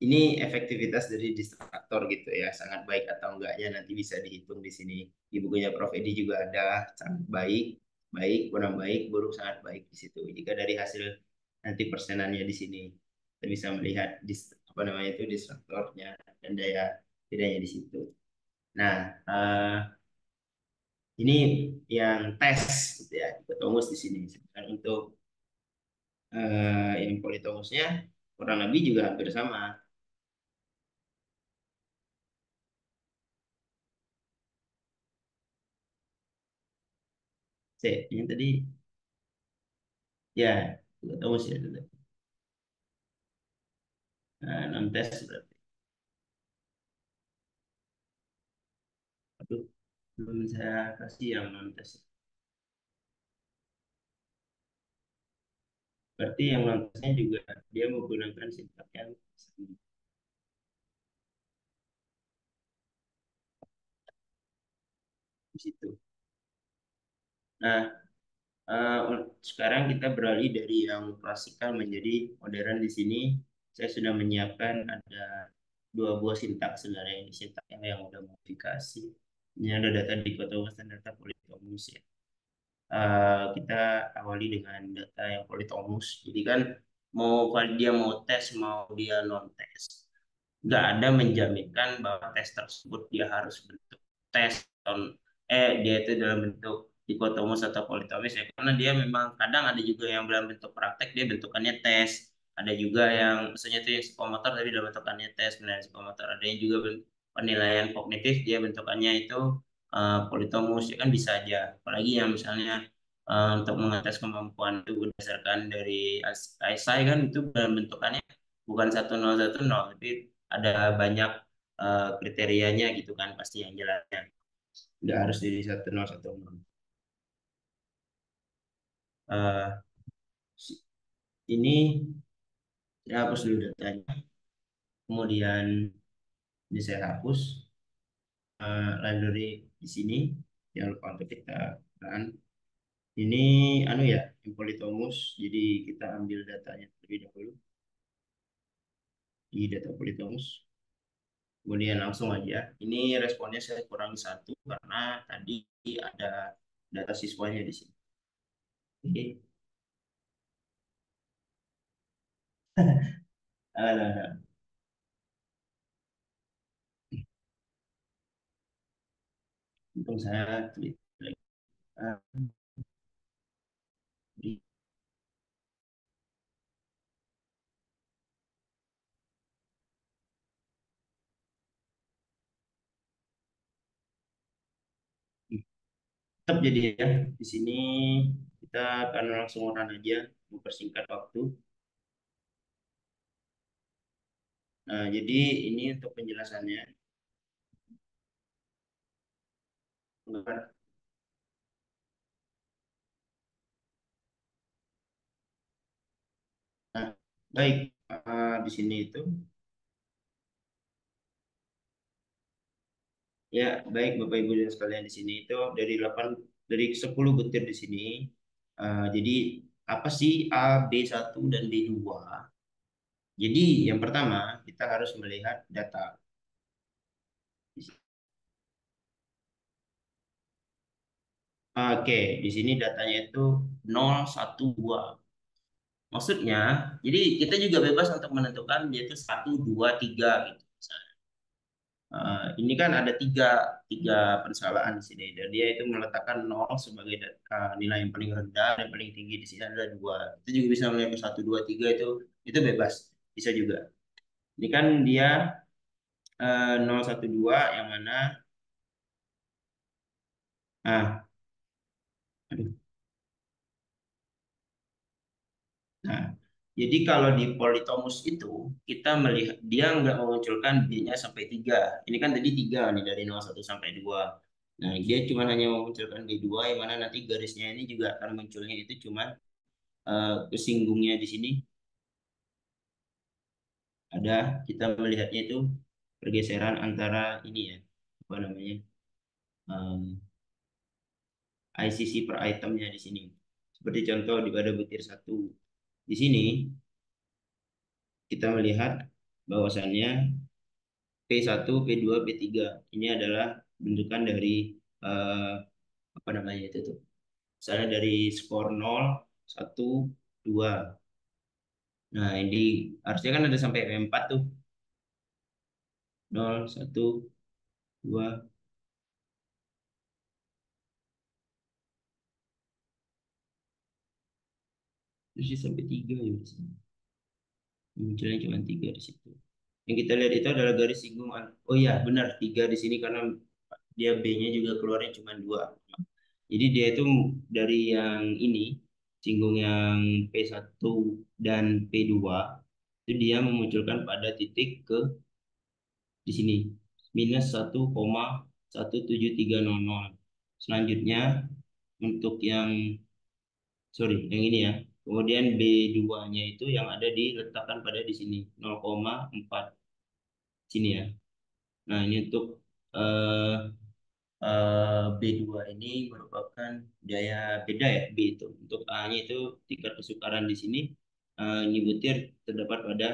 ini efektivitas dari distraktor gitu ya, sangat baik atau enggaknya nanti bisa dihitung di sini. Di bukunya Prof. Edi juga ada sangat baik, baik, kurang baik, buruk, sangat baik di situ. Jika dari hasil nanti persenannya di sini, kita bisa melihat apa namanya itu distraktornya dan daya bedanya di situ. Nah, ini yang tes gitu ya, hipotalamus di sini. Dan untuk yang politomusnya kurang lebih juga hampir sama. Ini tadi ya hipotalamus ya. Nah, non tes berarti. Aduh, belum saya kasih yang non tes. Berarti yang non tesnya juga dia menggunakan sintak yang sama di situ. Nah, sekarang kita beralih dari yang klasikal menjadi modern. Di sini saya sudah menyiapkan ada dua buah sintak sebenarnya. Ini sintak yang udah modifikasi. Ini ada data dikotomus dan data politomus ya. Kita awali dengan data yang politomus. Jadi kan dia mau tes mau dia non tes, nggak ada menjaminkan bahwa tes tersebut dia harus bentuk tes dia itu dalam bentuk dikotomus atau politomis ya, karena dia memang kadang ada juga yang dalam bentuk praktek dia bentukannya tes, ada juga yang misalnya itu yang psikomotor tapi dalam bentukannya tes penilaian psikomotor, ada yang juga penilaian kognitif dia bentukannya itu politomus ya, kan bisa aja. Apalagi yang misalnya untuk mengetes kemampuan itu berdasarkan dari ISI kan itu dalam bentukannya bukan 1010 tapi ada banyak kriterianya gitu kan, pasti yang jelasnya nggak harus jadi 1010. Eh, ini saya hapus dulu datanya, kemudian ini saya hapus. library di sini. Jangan lupa untuk kita kan. Ini anu ya, Politomus. Jadi kita ambil datanya terlebih dahulu di data Politomus. Kemudian langsung aja. Ini responnya saya kurangi satu karena tadi ada data siswanya di sini. Oke. Ada. Untung saya klik klik. Ah, di- Tetap jadi ya. Di sini kita akan langsung run aja, mempersingkat waktu. Nah, jadi ini untuk penjelasannya. Nah, baik. Di sini itu ya, baik Bapak Ibu dan sekalian di sini itu dari 10 butir di sini. Jadi apa sih A, B1 dan B2? Jadi yang pertama kita harus melihat data. Oke, di sini datanya itu 0, 1, 2. Maksudnya, jadi kita juga bebas untuk menentukan yaitu 1, 2, 3 gitu. Ini kan ada tiga pensalaan di sini dan dia itu meletakkan 0 sebagai nilai yang paling rendah dan paling tinggi di sini ada 2. Itu juga bisa melihat 1, 2, 3 itu bebas, bisa juga. Ini kan dia 0, 1, 2 yang mana nah, aduh. Nah, jadi kalau di politomus itu kita melihat dia nggak memunculkan B-nya sampai 3. Ini kan tadi 3 nih dari 0, 1 sampai 2. Nah, dia cuma hanya memunculkan B2 yang mana nanti garisnya ini juga akan munculnya itu cuma kesinggungnya di sini ada kita melihatnya itu pergeseran antara ini ya apa namanya um, ICC per itemnya di sini. Seperti contoh di pada butir satu di sini kita melihat bahwasannya P1, P2, P3 ini adalah bentukan dari eh, apa namanya itu tuh. Misalnya dari skor 0, 1, 2. Nah, ini harusnya kan ada sampai P4 tuh. 0, 1, 2, terus dia sampai 3 ya di sini. Munculnya cuma 3 di situ. Yang kita lihat itu adalah garis singgung. Oh iya, benar 3 di sini karena dia B-nya juga keluarnya cuma 2. Jadi dia itu dari yang ini, singgung yang P1 dan P2, itu dia memunculkan pada titik ke di sini, minus 1,17300. Selanjutnya, untuk yang, sorry, yang ini ya, kemudian B2-nya itu yang ada diletakkan pada di sini, 0,4 sini ya. Nah, ini untuk eh, B2 ini merupakan daya beda ya B itu. Untuk A-nya itu tingkat kesukaran di sini ini butir terdapat pada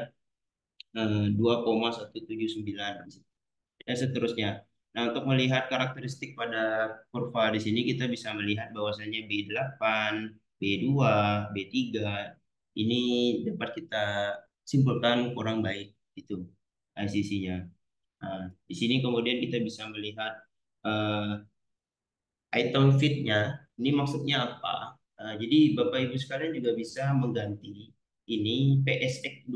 2,179 dan seterusnya. Nah, untuk melihat karakteristik pada kurva di sini kita bisa melihat bahwasanya B8, B2, B3 ini dapat kita simpulkan kurang baik itu ICC-nya. Nah, di sini kemudian kita bisa melihat eh, item feed-nya, ini maksudnya apa? Jadi Bapak Ibu sekalian juga bisa mengganti ini PSX2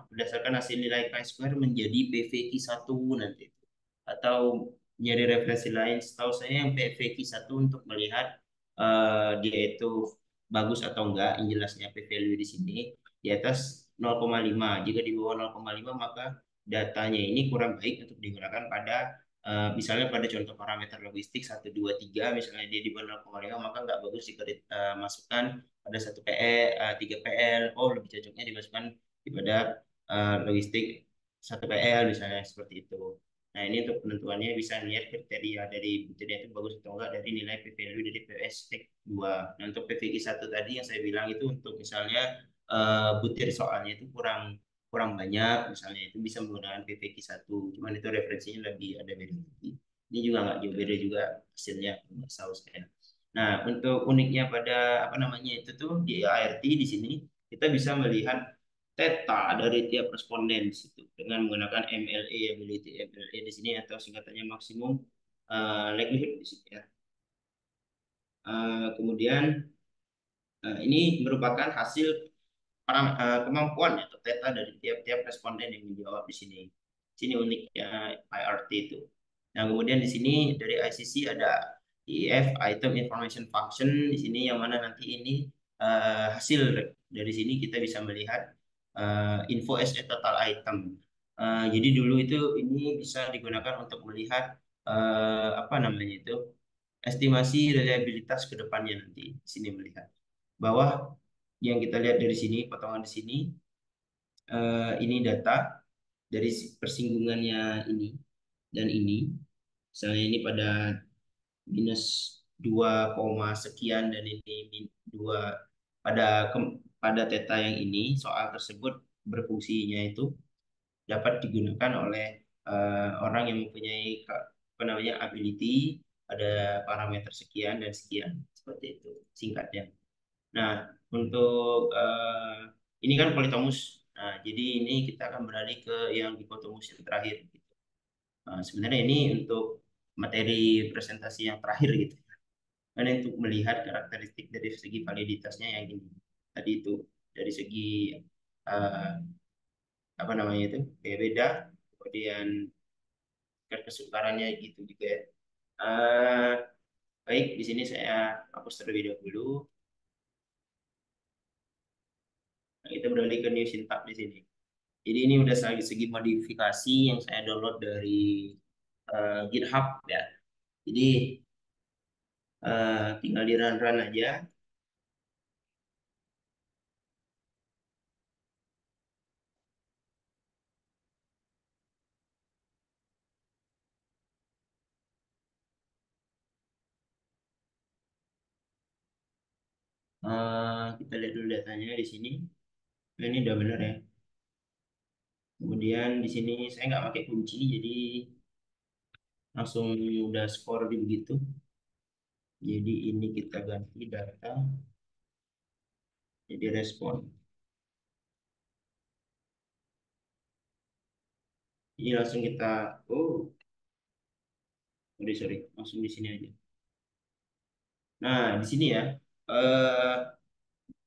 berdasarkan hasil nilai chi-square menjadi PVQ1 nanti. Atau nyari referensi lain, setahu saya yang PVQ1 untuk melihat dia itu bagus atau enggak, yang jelasnya P-value di sini di atas 0,5. Jika di bawah 0,5 maka datanya ini kurang baik untuk digunakan pada misalnya pada contoh parameter logistik 1, 2, 3, misalnya dia di bawah 0,5 maka nggak bagus jika dimasukkan pada 1 PL, 3 PL. Oh, lebih cocoknya dimasukkan di pada logistik 1 PL misalnya seperti itu. Nah, ini untuk penentuannya bisa lihat kriteria dari butirnya itu bagus atau enggak dari nilai p-value dari PSX 2. Nah, untuk PVQ 1 tadi yang saya bilang itu untuk misalnya butir soalnya itu kurang kurang banyak, misalnya itu bisa menggunakan PVQ 1. Cuman itu referensinya lebih ada beda lagi. Ini juga nggak jauh beda juga hasilnya, nggak tahu saya. Nah, untuk uniknya pada apa namanya itu tuh di ART di sini kita bisa melihat theta dari tiap responden di situ dengan menggunakan MLE, ability MLE di sini atau singkatannya maksimum likelihood di sini ya. Kemudian ini merupakan hasil kemampuan atau theta dari tiap-tiap responden yang menjawab di sini. Sini uniknya IRT itu. Nah, kemudian di sini dari ICC ada IF Item Information Function di sini yang mana nanti ini hasil dari sini kita bisa melihat info as a total item. Jadi dulu itu ini bisa digunakan untuk melihat apa namanya itu estimasi reliabilitas ke depannya nanti di sini melihat bahwa yang kita lihat dari sini potongan di sini ini data dari persinggungannya ini dan ini misalnya ini pada minus 2, sekian dan ini 2 pada theta yang ini soal tersebut berfungsinya itu dapat digunakan oleh orang yang mempunyai apa namanya ability pada parameter sekian dan sekian seperti itu singkatnya. Nah, untuk ini kan politomus. Nah, jadi ini kita akan beralih ke yang dikotomus yang terakhir. Gitu. Sebenarnya ini untuk materi presentasi yang terakhir gitu. Karena untuk melihat karakteristik dari segi validitasnya yang ini. Tadi itu dari segi eh, apa namanya itu kayak beda. Kemudian tingkat kesukarannya gitu juga. Ya. Eh, baik, di sini saya hapus terlebih dahulu. Nah, kita beralih ke new syntax di sini. Jadi ini udah segi modifikasi yang saya download dari GitHub ya. Jadi tinggal di run-run aja. Kita lihat dulu datanya di sini. Nah, ini udah benar ya. Kemudian di sini saya nggak pakai kunci, jadi langsung udah skor di begitu. Jadi ini kita ganti data jadi respon. Jadi langsung kita, sorry, langsung di sini aja. Nah, di sini ya, eh,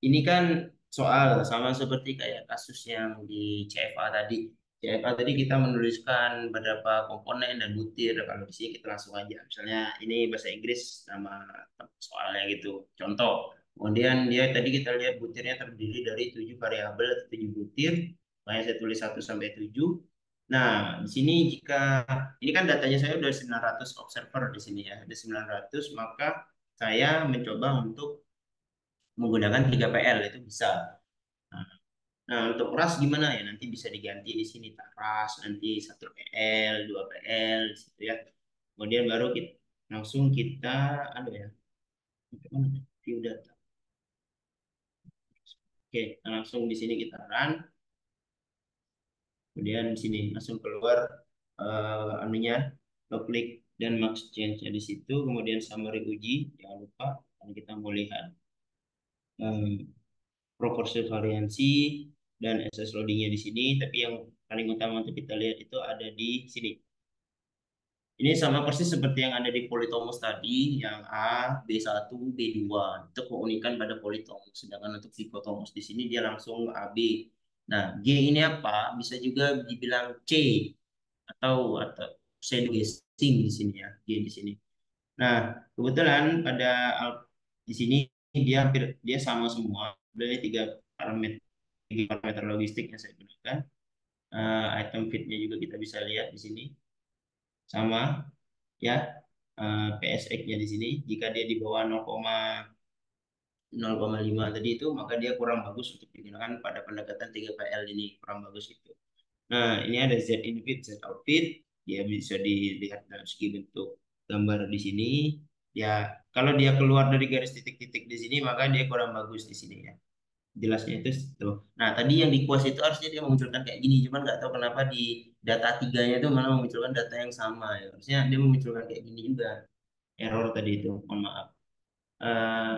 ini kan soal sama seperti kayak kasus yang di CFA tadi. CFA tadi kita menuliskan beberapa komponen dan butir. Kalau di sini kita langsung aja. Misalnya ini bahasa Inggris nama soalnya gitu. Contoh. Kemudian dia tadi kita lihat butirnya terdiri dari 7 variabel atau 7 butir. Makanya saya tulis 1 sampai 7. Nah, di sini jika ini kan datanya saya udah 900 observer di sini ya. Ada 900, maka saya mencoba untuk menggunakan 3PL itu bisa. Nah, untuk ras gimana ya? Nanti bisa diganti di sini tak ras, nanti 1PL, 2PL di situ ya. Kemudian baru kita langsung kita ada ya. View data. Oke, langsung di sini kita run. Kemudian di sini langsung keluar anunya, klik dan max change di situ. Kemudian summary uji, jangan lupa kita mau lihat proporsi variansi dan SS loadingnya di sini. Tapi yang paling utama untuk kita lihat itu ada di sini. Ini sama persis seperti yang ada di politomus tadi, yang A, B1, B2. Itu keunikan pada politomus. Sedangkan untuk dikotomus di sini dia langsung AB. Nah, G ini apa? Bisa juga dibilang C atau pseudo guessing di sini ya, G di sini. Nah, kebetulan pada di sini dia sama semua. Dari tiga parameter logistik yang saya gunakan. Item fitnya juga kita bisa lihat di sini sama ya. PSX-nya di sini jika dia di bawah 0,5 tadi itu maka dia kurang bagus untuk digunakan pada pendekatan 3PL ini kurang bagus itu. Nah, ini ada Z in fit, Z out fit. Dia bisa dilihat dalam segi bentuk gambar di sini. Ya, kalau dia keluar dari garis titik-titik di sini, maka dia kurang bagus di sini ya. Jelasnya itu situ. Nah, tadi yang di kuas itu harusnya dia memunculkan kayak gini, cuman nggak tahu kenapa di data tiganya itu malah memunculkan data yang sama ya. Harusnya dia memunculkan kayak gini juga. Error tadi itu, mohon maaf. Eh,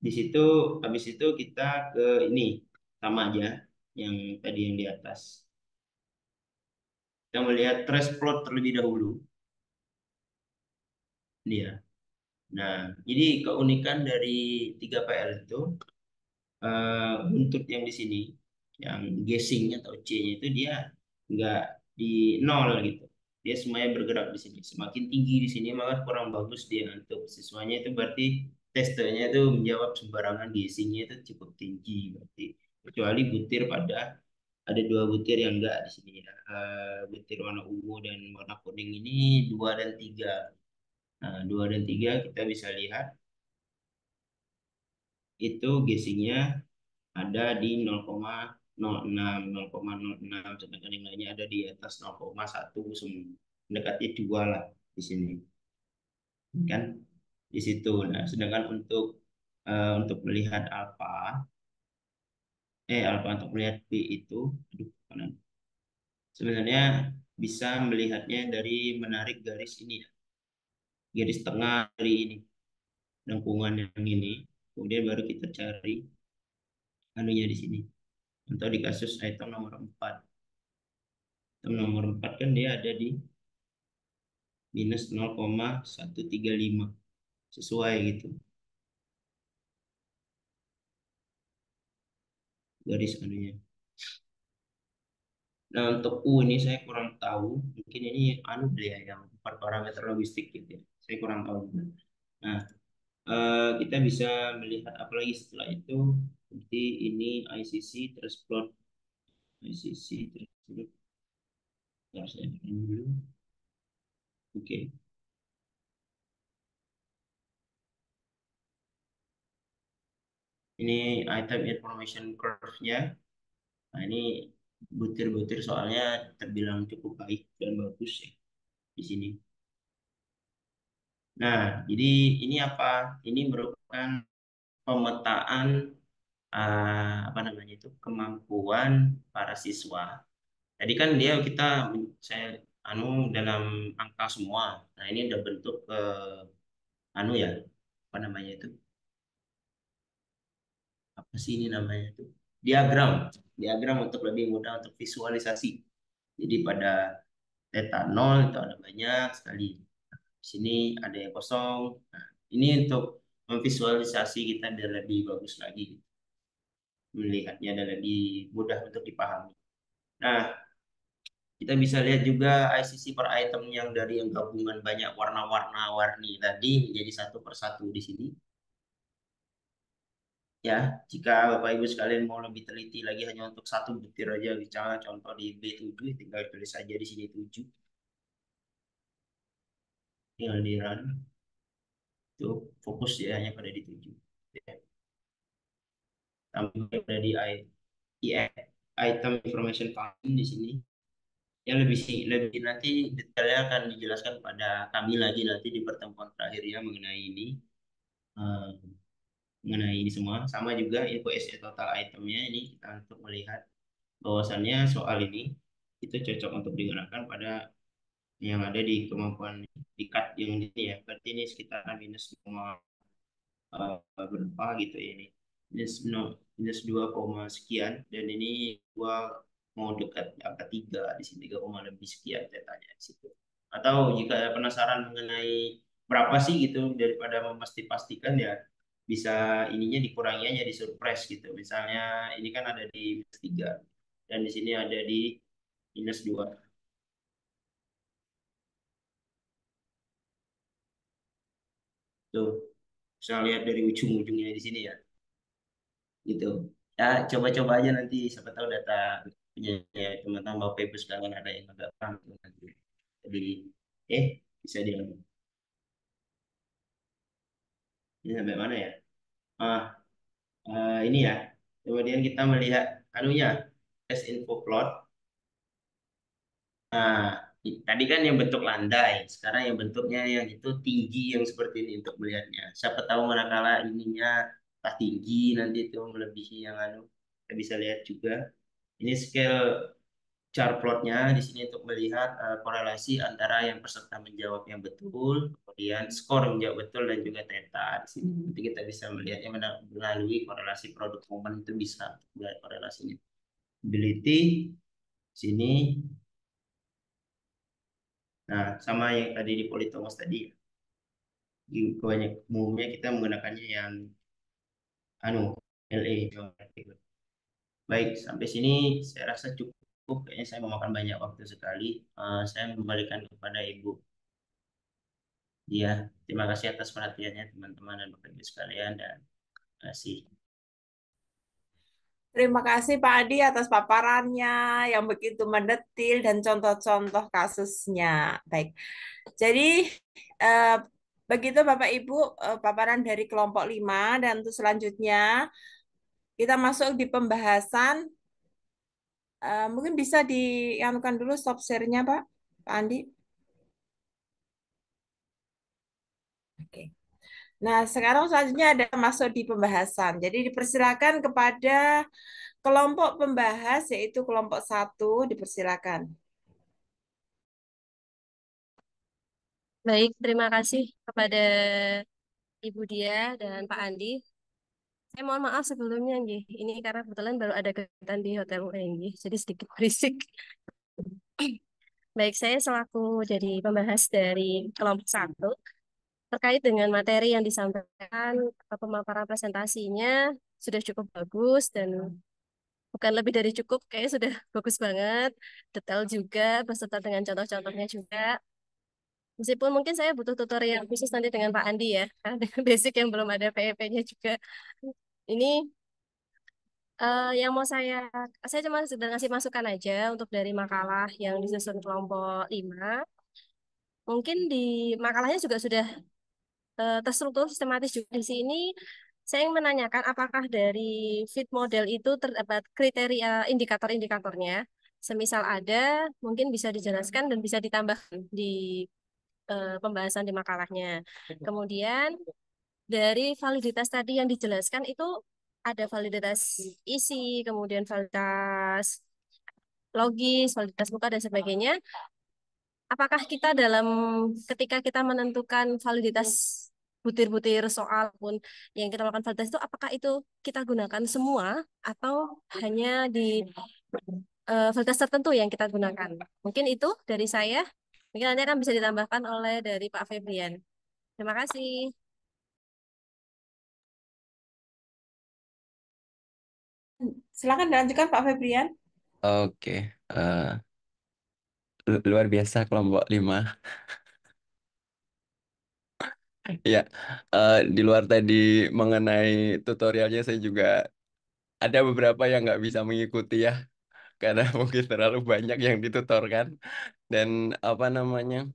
di situ, habis itu kita ke ini sama aja yang tadi yang di atas. Kita melihat trace plot terlebih dahulu. Ini ya. Nah, jadi keunikan dari 3PL itu buntut yang di sini, yang guessing atau C-nya itu dia nggak di nol gitu. Dia semuanya bergerak di sini. Semakin tinggi di sini maka kurang bagus dia untuk siswanya itu berarti testernya itu menjawab sembarangan guessingnya itu cukup tinggi berarti. Kecuali butir pada ada dua butir yang enggak di sini ya. Butir warna ungu dan warna kuning ini dua dan tiga. Nah, dua dan tiga kita bisa lihat itu guessingnya ada di 0,06, 0,06, sedangkan yang lainnya ada di atas 0,1 semua. Mendekati dua lah di sini, kan? Di situ. Nah, sedangkan untuk melihat alfa untuk melihat B itu, aduh, mana? Sebenarnya bisa melihatnya dari menarik garis ini ya, garis tengah dari ini, lengkungan yang ini, kemudian baru kita cari anunya di sini. Atau di kasus item nomor 4. Item nomor 4 kan dia ada di minus 0,135 sesuai gitu garis anunya. Nah untuk U ini saya kurang tahu, mungkin ini anu dia yang parameter logistik gitu ya. Saya kurang tahu juga. Nah kita bisa melihat apa lagi setelah itu. Seperti ini ICC terus plot ICC terus plot. Bentar, saya bikin dulu. Oke. Ini item information curve-nya. Nah, ini butir-butir soalnya terbilang cukup baik dan bagus ya di sini. Nah, jadi ini apa? Ini merupakan pemetaan apa namanya itu kemampuan para siswa. Tadi kan dia saya anu dalam angka semua. Nah, ini udah bentuk anu ya apa namanya itu? Apa sih ini namanya itu? Diagram. Diagram untuk lebih mudah untuk visualisasi. Jadi pada theta 0 itu ada banyak sekali. Di sini ada yang kosong. Nah, ini untuk memvisualisasi kita dan lebih bagus lagi melihatnya dan lebih mudah untuk dipahami. Nah, kita bisa lihat juga ICC per item yang dari yang gabungan banyak warna-warni tadi menjadi satu persatu di sini. Ya, jika Bapak Ibu sekalian mau lebih teliti lagi hanya untuk satu butir aja, misalnya contoh di B7, tinggal tulis saja di sini 7. Tinggal di run. Itu fokus ya hanya pada di 7. Ya. Tambah pada di item information file di sini. Yang lebih nanti detailnya akan dijelaskan pada kami lagi nanti di pertemuan terakhir ya mengenai ini. Eh, mengenai ini semua. Sama juga info SE total itemnya ini kita untuk melihat bahwasannya soal ini itu cocok untuk digunakan pada yang ada di kemampuan di cut yang ini ya. Berarti ini sekitar minus berapa gitu ya ini. Minus 2, sekian dan ini gua mau dekat angka 3 di sini 3, lebih sekian datanya di situ. Atau jika penasaran mengenai berapa sih gitu daripada memastikan ya bisa ininya dikurangi aja di surprise gitu. Misalnya ini kan ada di minus 3 dan di sini ada di minus 2. Tuh, bisa lihat dari ujung-ujungnya di sini ya. Gitu. Ya, coba-coba aja nanti siapa tahu data punya ya, teman-teman Bapak Ibu sekalian ada yang agak paham tuh nanti. Jadi bisa diambil. Ini sampai mana ya? Ah, ini ya. Kemudian kita melihat anunya test info plot. Nah, Tadi kan yang bentuk landai, sekarang yang bentuknya yang itu tinggi yang seperti ini untuk melihatnya. Siapa tahu manakala ininya tak tinggi nanti itu melebihi yang anu, kita bisa lihat juga. Ini scale chart plotnya di sini untuk melihat korelasi antara yang peserta menjawab yang betul, kemudian skor menjawab betul dan juga theta di sini. Nanti kita bisa melihatnya melalui korelasi produk momen itu bisa melihat korelasinya. Ability sini. Nah, sama yang tadi di Polytomos tadi, di banyak umumnya kita menggunakannya yang anu LE. Baik, sampai sini saya rasa cukup. Kayaknya saya memakan banyak waktu sekali. Saya kembalikan kepada Ibu. Iya, terima kasih atas perhatiannya teman-teman dan Bapak Ibu sekalian dan terima kasih. Terima kasih Pak Adi atas paparannya yang begitu mendetil dan contoh-contoh kasusnya. Baik, jadi eh, begitu Bapak Ibu paparan dari kelompok 5 dan untuk selanjutnya kita masuk di pembahasan. Mungkin bisa dianukan dulu stop share-nya Pak, Pak Andi. Oke. Nah, sekarang selanjutnya ada masuk di pembahasan. Jadi dipersilakan kepada kelompok pembahas yaitu kelompok 1 dipersilakan. Baik, terima kasih kepada Ibu Dia dan Pak Andi. Saya mohon maaf sebelumnya, nggih. Ini karena kebetulan baru ada kegiatan di Hotel UNG, jadi sedikit berisik. Baik, saya selaku jadi pembahas dari kelompok 1 terkait dengan materi yang disampaikan, pemaparan presentasinya sudah cukup bagus dan bukan lebih dari cukup, kayaknya sudah bagus banget, detail juga, beserta dengan contoh-contohnya juga. Meskipun mungkin saya butuh tutorial khusus nanti dengan Pak Andi ya, karena dengan basic yang belum ada PEP-nya juga. Ini yang mau saya cuma sedang ngasih masukan aja untuk dari makalah yang disusun kelompok 5. Mungkin di makalahnya juga sudah terstruktur sistematis juga di sini. Saya ingin menanyakan apakah dari fit model itu terdapat kriteria indikator-indikatornya. Semisal ada, mungkin bisa dijelaskan dan bisa ditambahkan di pembahasan di makalahnya. Kemudian dari validitas tadi yang dijelaskan itu ada validitas isi, kemudian validitas logis, validitas muka dan sebagainya. Apakah kita dalam ketika kita menentukan validitas butir-butir soal pun yang kita lakukan validitas itu apakah itu kita gunakan semua atau hanya di validitas tertentu yang kita gunakan? Mungkin itu dari saya. Mungkin nanti akan bisa ditambahkan oleh dari Pak Febrian. Terima kasih. Silakan dilanjutkan Pak Febrian. Oke, luar biasa kelompok 5. Ya, di luar tadi mengenai tutorialnya saya juga ada beberapa yang nggak bisa mengikuti ya, karena mungkin terlalu banyak yang ditutorkan dan apa namanya,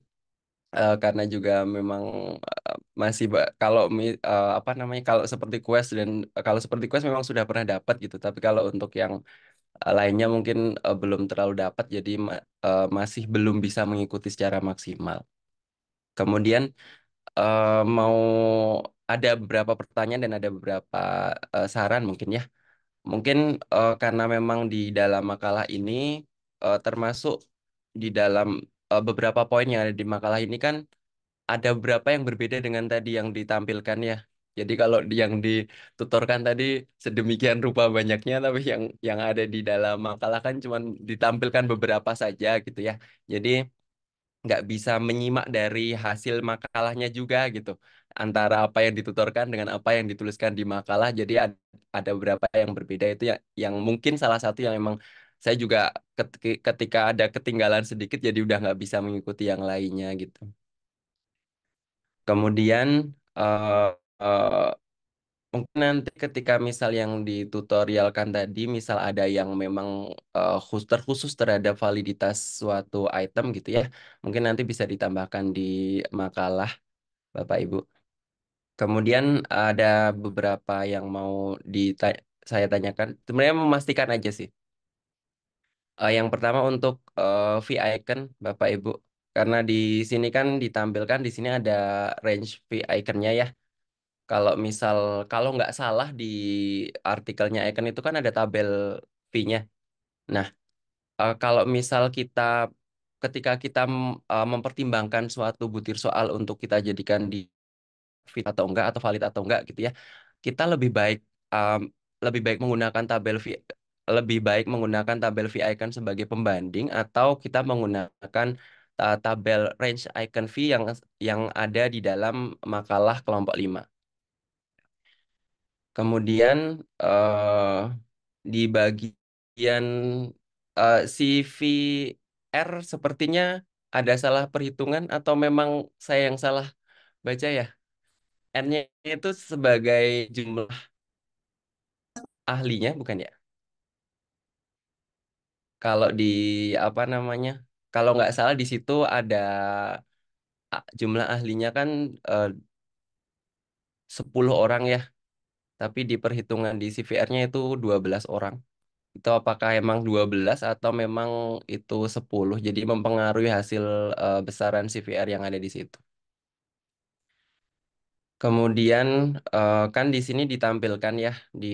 karena juga memang masih kalau apa namanya kalau seperti quest dan kalau seperti quest memang sudah pernah dapat gitu, tapi kalau untuk yang lainnya mungkin belum terlalu dapat, jadi masih belum bisa mengikuti secara maksimal. Kemudian mau ada beberapa pertanyaan dan ada beberapa saran mungkin ya. Mungkin karena memang di dalam makalah ini termasuk di dalam beberapa poin yang ada di makalah ini kan ada beberapa yang berbeda dengan tadi yang ditampilkan ya. Jadi kalau yang ditutorkan tadi sedemikian rupa banyaknya, tapi yang ada di dalam makalah kan cuma ditampilkan beberapa saja gitu ya. Jadi nggak bisa menyimak dari hasil makalahnya juga gitu, antara apa yang ditutorkan dengan apa yang dituliskan di makalah. Jadi ada beberapa yang berbeda itu yang mungkin salah satu yang emang saya juga ketika ada ketinggalan sedikit jadi udah nggak bisa mengikuti yang lainnya gitu. Kemudian eh, eh, mungkin nanti ketika misal yang ditutorialkan tadi, misal ada yang memang terkhusus terhadap validitas suatu item gitu ya, mungkin nanti bisa ditambahkan di makalah Bapak Ibu. Kemudian ada beberapa yang mau saya tanyakan, sebenarnya memastikan aja sih. Yang pertama untuk V icon Bapak Ibu. Karena di sini kan ditampilkan di sini ada range V iconnya ya. Kalau misal kalau nggak salah di artikelnya icon itu kan ada tabel V-nya. Nah, kalau misal kita ketika kita mempertimbangkan suatu butir soal untuk kita jadikan di fit atau enggak atau valid atau enggak gitu ya, kita um, lebih baik menggunakan lebih baik menggunakan tabel V icon sebagai pembanding atau kita menggunakan tabel range icon V yang ada di dalam makalah kelompok 5. Kemudian di bagian CVR sepertinya ada salah perhitungan atau memang saya yang salah baca ya. N-nya itu sebagai jumlah ahlinya bukan ya? Kalau di apa namanya? Kalau nggak salah di situ ada jumlah ahlinya kan 10 orang ya, tapi di perhitungan di CVR-nya itu 12 orang. Itu apakah emang 12 atau memang itu 10? Jadi mempengaruhi hasil besaran CVR yang ada di situ. Kemudian kan di sini ditampilkan ya di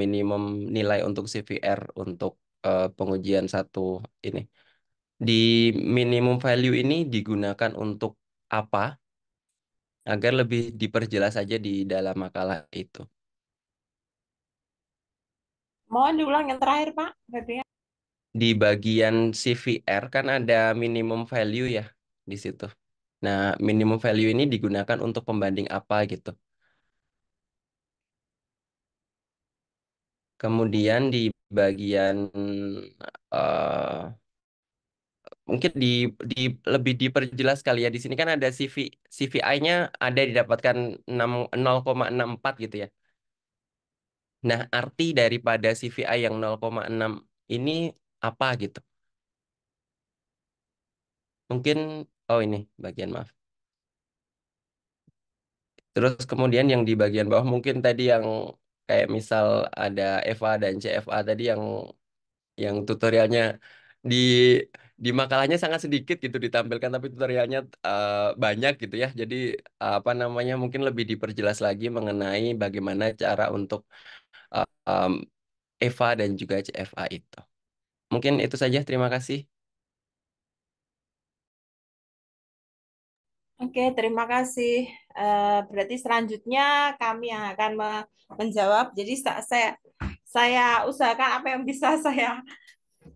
minimum nilai untuk CVR untuk pengujian satu ini. Di minimum value ini digunakan untuk apa? Agar lebih diperjelas aja di dalam makalah itu. Mohon diulang yang terakhir, Pak. Febrian. Di bagian CVR kan ada minimum value ya di situ. Nah, minimum value ini digunakan untuk pembanding apa gitu. Kemudian di bagian eh, mungkin di lebih diperjelas kali ya. Di sini kan ada CVI-nya ada didapatkan 0,64 gitu ya. Nah, arti daripada CVI yang 0,6 ini apa gitu? Mungkin oh ini bagian maaf. Terus kemudian yang di bagian bawah mungkin tadi yang kayak misal ada Eva dan CFA tadi yang tutorialnya di di makalahnya sangat sedikit gitu ditampilkan tapi tutorialnya banyak gitu ya. Jadi apa namanya mungkin lebih diperjelas lagi mengenai bagaimana cara untuk uh, um, Eva dan juga CFA itu. Mungkin itu saja. Terima kasih. Oke, terima kasih. Berarti selanjutnya kami yang akan menjawab. Jadi saya usahakan apa yang bisa saya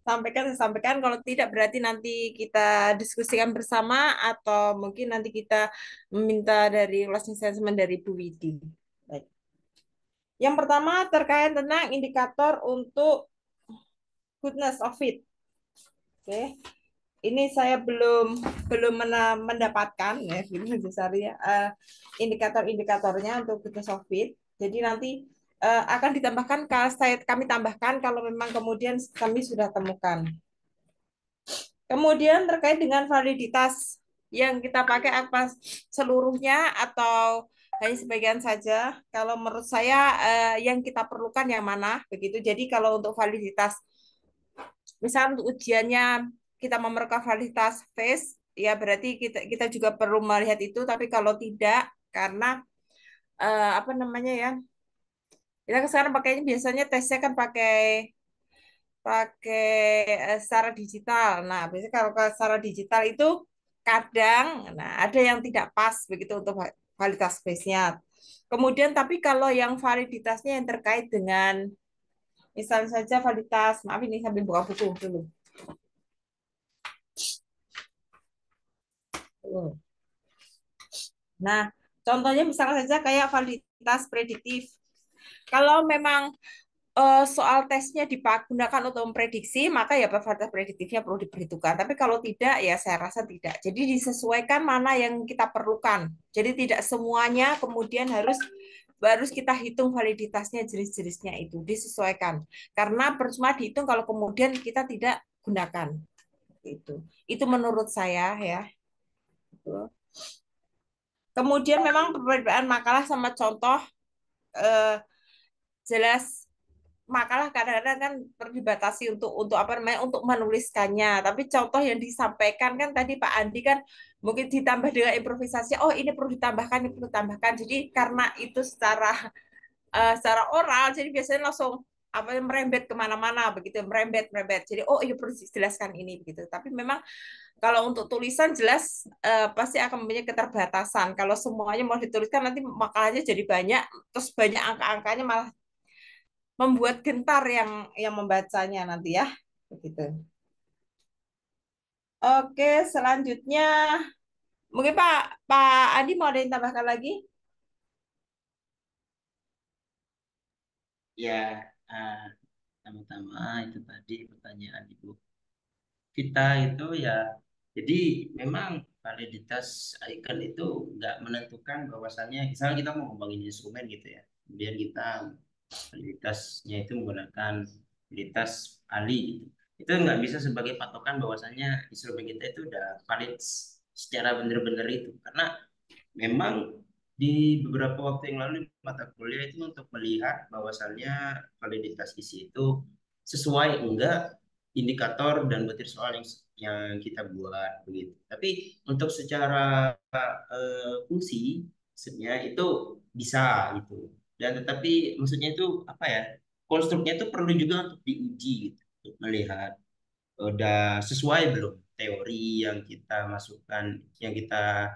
sampaikan. Kalau tidak berarti nanti kita diskusikan bersama atau mungkin nanti kita meminta dari closing statement dari Bu Widi. Baik. Yang pertama terkait tentang indikator untuk goodness of it. Oke. Ini saya belum mendapatkan ya, gitu Sari ya, indikator-indikatornya untuk goodness of it. Jadi nanti akan ditambahkan kalau kami tambahkan kalau memang kemudian kami sudah temukan. Kemudian terkait dengan validitas yang kita pakai apa seluruhnya atau hanya sebagian saja. Kalau menurut saya yang kita perlukan yang mana begitu. Jadi kalau untuk validitas, misal untuk ujiannya kita memerlukan validitas face, ya berarti kita juga perlu melihat itu. Tapi kalau tidak, karena apa namanya ya, kita sekarang pakainya biasanya tesnya kan pakai pakai secara digital. Nah, biasanya kalau secara digital itu kadang, nah ada yang tidak pas begitu untuk validitas face-nya. Kemudian, tapi kalau yang validitasnya yang terkait dengan, misalnya saja validitas, maaf ini sambil buka buku dulu. Nah, contohnya misalnya saja kayak validitas prediktif. Kalau memang soal tesnya digunakan untuk memprediksi, maka ya validitas prediktifnya perlu diperhitungkan. Tapi kalau tidak, ya saya rasa tidak. Jadi disesuaikan mana yang kita perlukan. Jadi tidak semuanya kemudian harus kita hitung validitasnya jenis-jenisnya itu disesuaikan. Karena percuma dihitung kalau kemudian kita tidak gunakan. Itu menurut saya ya. Kemudian memang perbedaan makalah sama contoh eh, jelas makalah kadang-kadang kan dibatasi untuk apa namanya untuk menuliskannya. Tapi contoh yang disampaikan kan tadi Pak Andi kan mungkin ditambah dengan improvisasi. Oh ini perlu ditambahkan, ini perlu ditambahkan. Jadi karena itu secara oral, jadi biasanya langsung apa merembet kemana-mana begitu, merembet merembet. Jadi oh ini perlu dijelaskan ini begitu. Tapi memang kalau untuk tulisan jelas pasti akan mempunyai keterbatasan. Kalau semuanya mau dituliskan nanti makalahnya jadi banyak, terus banyak angka-angkanya malah membuat gentar yang membacanya nanti ya. Begitu. Oke, selanjutnya mungkin Pak Andi mau ada yang tambahkan lagi? Ya, eh, pertama-tama itu tadi pertanyaan Ibu kita itu ya, jadi memang validitas icon itu nggak menentukan bahwasannya, misalnya kita mau ngembangin instrumen gitu ya, kemudian kita validitasnya itu menggunakan validitas ahli gitu. Itu nggak bisa sebagai patokan bahwasannya instrumen kita itu udah valid secara benar-benar itu, karena memang di beberapa waktu yang lalu di mata kuliah itu untuk melihat bahwasannya validitas isi itu sesuai enggak indikator dan butir soal yang kita buat begitu. Tapi untuk secara fungsi maksudnya itu bisa gitu. Dan tetapi maksudnya itu apa ya? Konstruknya itu perlu juga untuk diuji gitu, untuk melihat udah sesuai belum teori yang kita masukkan, yang kita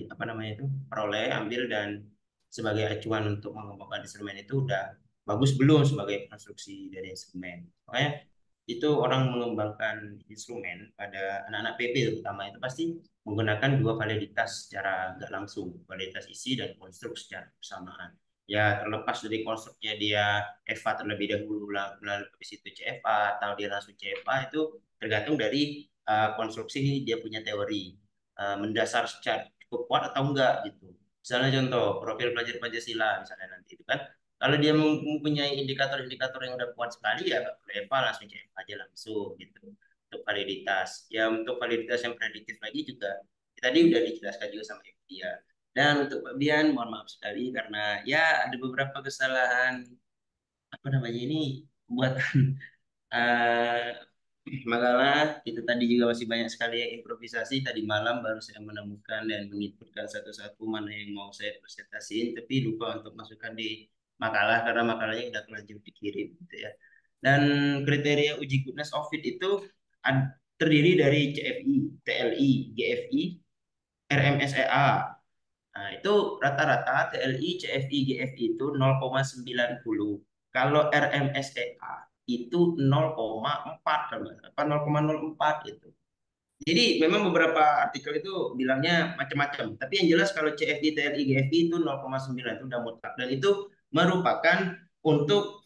apa namanya itu peroleh ambil dan sebagai acuan untuk mengembangkan instrumen itu udah bagus belum sebagai konstruksi dari instrumen. Makanya itu orang mengembangkan instrumen pada anak-anak PP terutama itu pasti menggunakan dua validitas secara nggak langsung, validitas isi dan konstruk secara bersamaan. Ya terlepas dari konstruknya dia FA terlebih dahulu lalu habis itu CFA atau dia langsung CFA itu tergantung dari konstruksi dia punya teori mendasar secara cukup kuat atau enggak gitu. Misalnya contoh profil pelajar Pancasila misalnya nanti itu kan kalau dia mempunyai indikator-indikator yang udah kuat sekali ya FA langsung CFA aja langsung gitu untuk validitas. Ya untuk validitas yang prediktif lagi juga tadi udah dijelaskan juga sama Ibu dia. Dan untuk Pak Bian, mohon maaf sekali karena ya ada beberapa kesalahan apa namanya ini buatan eh makalah itu tadi juga masih banyak sekali yang improvisasi. Tadi malam baru saya menemukan dan menginputkan satu-satu mana yang mau saya presentasiin, tapi lupa untuk masukkan di makalah karena makalahnya udah terlanjur dikirim gitu ya. Dan kriteria uji goodness of fit itu terdiri dari CFI, TLI, GFI, RMSEA. Nah, itu rata-rata TLI, CFI, GFI itu 0,90. Kalau RMSEA itu 0,4 kalau nggak salah, apa 0,04 itu. Jadi memang beberapa artikel itu bilangnya macam-macam. Tapi yang jelas kalau CFD, TLI, GFI itu 0,9 itu udah mutlak. Dan itu merupakan untuk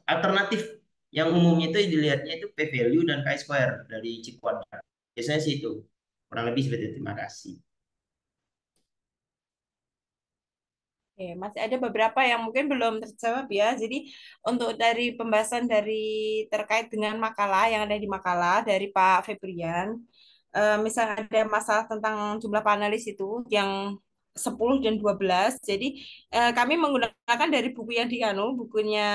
alternatif yang umumnya itu dilihatnya itu P value dan Chi square dari Cipuadra. Biasanya sih itu. Kurang lebih seperti itu. Terima kasih. Oke, masih ada beberapa yang mungkin belum terjawab ya. Jadi untuk dari pembahasan terkait dengan makalah yang ada di makalah dari Pak Febrian, misalnya ada masalah tentang jumlah panelis itu yang 10 dan 12. Jadi kami menggunakan dari buku yang bukunya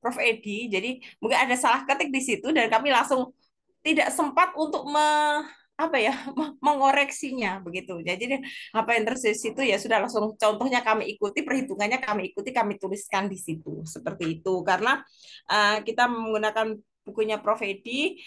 Prof Edi. Jadi mungkin ada salah ketik di situ dan kami langsung tidak sempat untuk apa ya mengoreksinya begitu. Jadi apa yang terjadi di situ ya sudah langsung contohnya kami ikuti, perhitungannya kami ikuti, kami tuliskan di situ seperti itu karena kita menggunakan bukunya Prof Edi,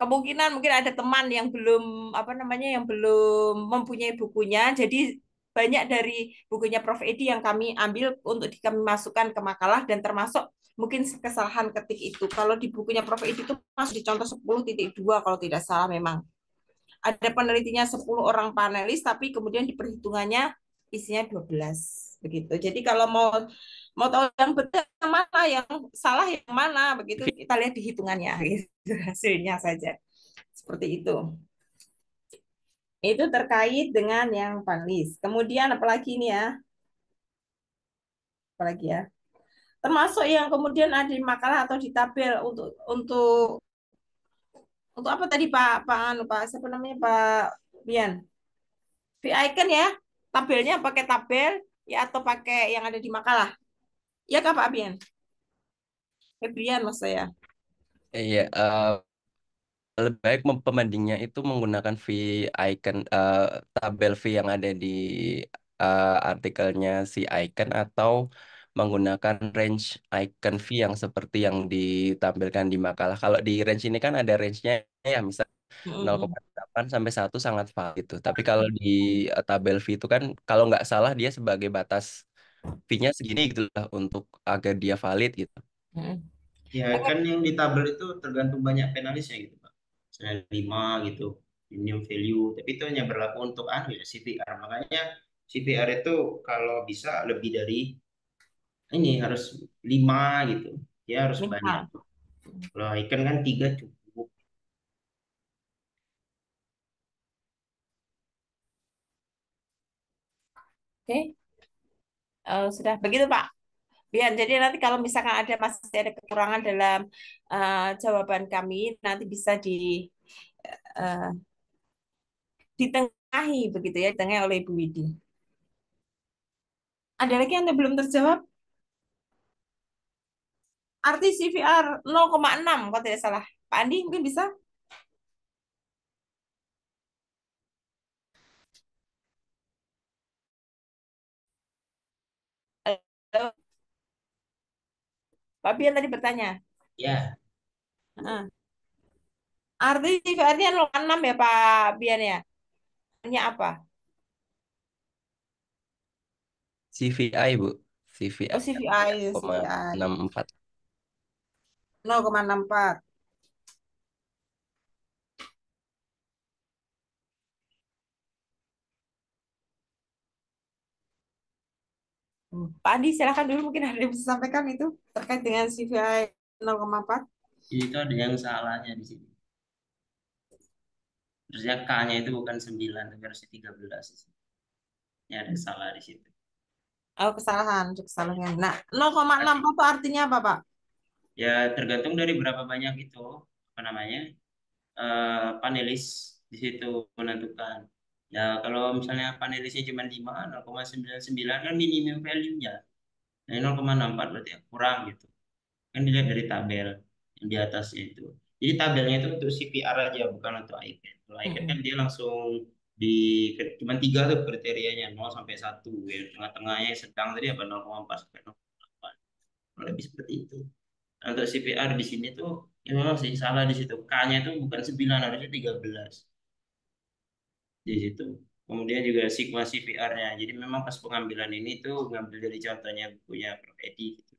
kemungkinan mungkin ada teman yang belum apa namanya yang belum mempunyai bukunya. Jadi banyak dari bukunya Prof Edi yang kami ambil untuk kami masukkan ke makalah dan termasuk mungkin kesalahan ketik itu. Kalau di bukunya Prof Edi itu masuk di contoh 10.2 kalau tidak salah memang. Ada penelitinya 10 orang panelis tapi kemudian di perhitungannya isinya 12 begitu. Jadi kalau mau mau tahu yang benar yang mana, yang salah yang mana, begitu kita lihat di hitungannya gitu hasilnya saja. Seperti itu. Itu terkait dengan yang panelis. Kemudian apalagi ini ya? Apalagi ya? Termasuk yang kemudian ada di makalah atau di tabel untuk apa tadi Pak siapa namanya Pak Bian? V icon ya? Tabelnya pakai tabel ya atau pakai yang ada di makalah? Ya Kak Pak Bian. Febrian mas saya. Iya, lebih baik pembandingnya itu menggunakan V icon, tabel V yang ada di artikelnya si icon, atau menggunakan range icon V yang seperti yang ditampilkan di makalah. Kalau di range ini kan ada range-nya ya, misal Mm-mm. 0,8 sampai 1 sangat valid itu. Tapi kalau di tabel V itu kan, kalau nggak salah dia sebagai batas V-nya segini gitu lah untuk agar dia valid gitu. Mm-mm. Ya kan yang di tabel itu tergantung banyak penalisnya gitu Pak. Misalnya 5 gitu, minimum value. Tapi itu hanya berlaku untuk anu ya, CVR. Makanya CVR itu kalau bisa lebih dari ini harus 5 gitu. Ya harus banyak. Minimal. Kalau ikan kan 3 cukup. Oke. Sudah begitu Pak. Biar jadi nanti kalau misalkan ada masih ada kekurangan dalam jawaban kami nanti bisa eh, ditengahi begitu ya, ditengahi oleh Ibu Widi. Ada lagi yang belum terjawab? Arti CVR 0,6 kalau tidak salah. Pak Andi mungkin bisa? Halo, Pak Bian tadi bertanya. Ya, Heeh. Arti CVR-nya 0,6 ya Pak Bian ya? Artinya apa? CVI Bu, Oh CVI CVI, CVI 0,64. 0,64. Pak Andi silakan dulu mungkin ada yang bisa sampaikan itu terkait dengan CVI 0,4. ini tuh ada yang salahnya di sini. Terusnya K-nya itu bukan 9, tapi harusnya 13. Ya ada salah di situ. Oh, kesalahan, kesalahan. Nah, 0,64 itu artinya apa, Pak? Ya tergantung dari berapa banyak itu apa namanya panelis di situ menentukan. Ya kalau misalnya panelisnya cuma 5, 0,99 kan minimum value-nya. Nah, 0,64 berarti ya kurang gitu. Kan dilihat dari tabel yang di atasnya itu. Jadi tabelnya itu untuk CPR aja, bukan untuk ICANN. Kalau ICANN kan Mm-mm. dia langsung di cuma 3 tuh kriterianya, 0 sampai 1. Ya. Tengah-tengahnya yang sedang tadi apa 0,4 sampai 0,8. Lebih seperti itu. Nah, untuk CPR di sini tuh ya memang sih salah di situ. K-nya itu bukan 9, harusnya 13 di situ. Kemudian juga sigma CPR-nya. Jadi memang pas pengambilan ini tuh ngambil dari contohnya bukunya Prof. Edi gitu.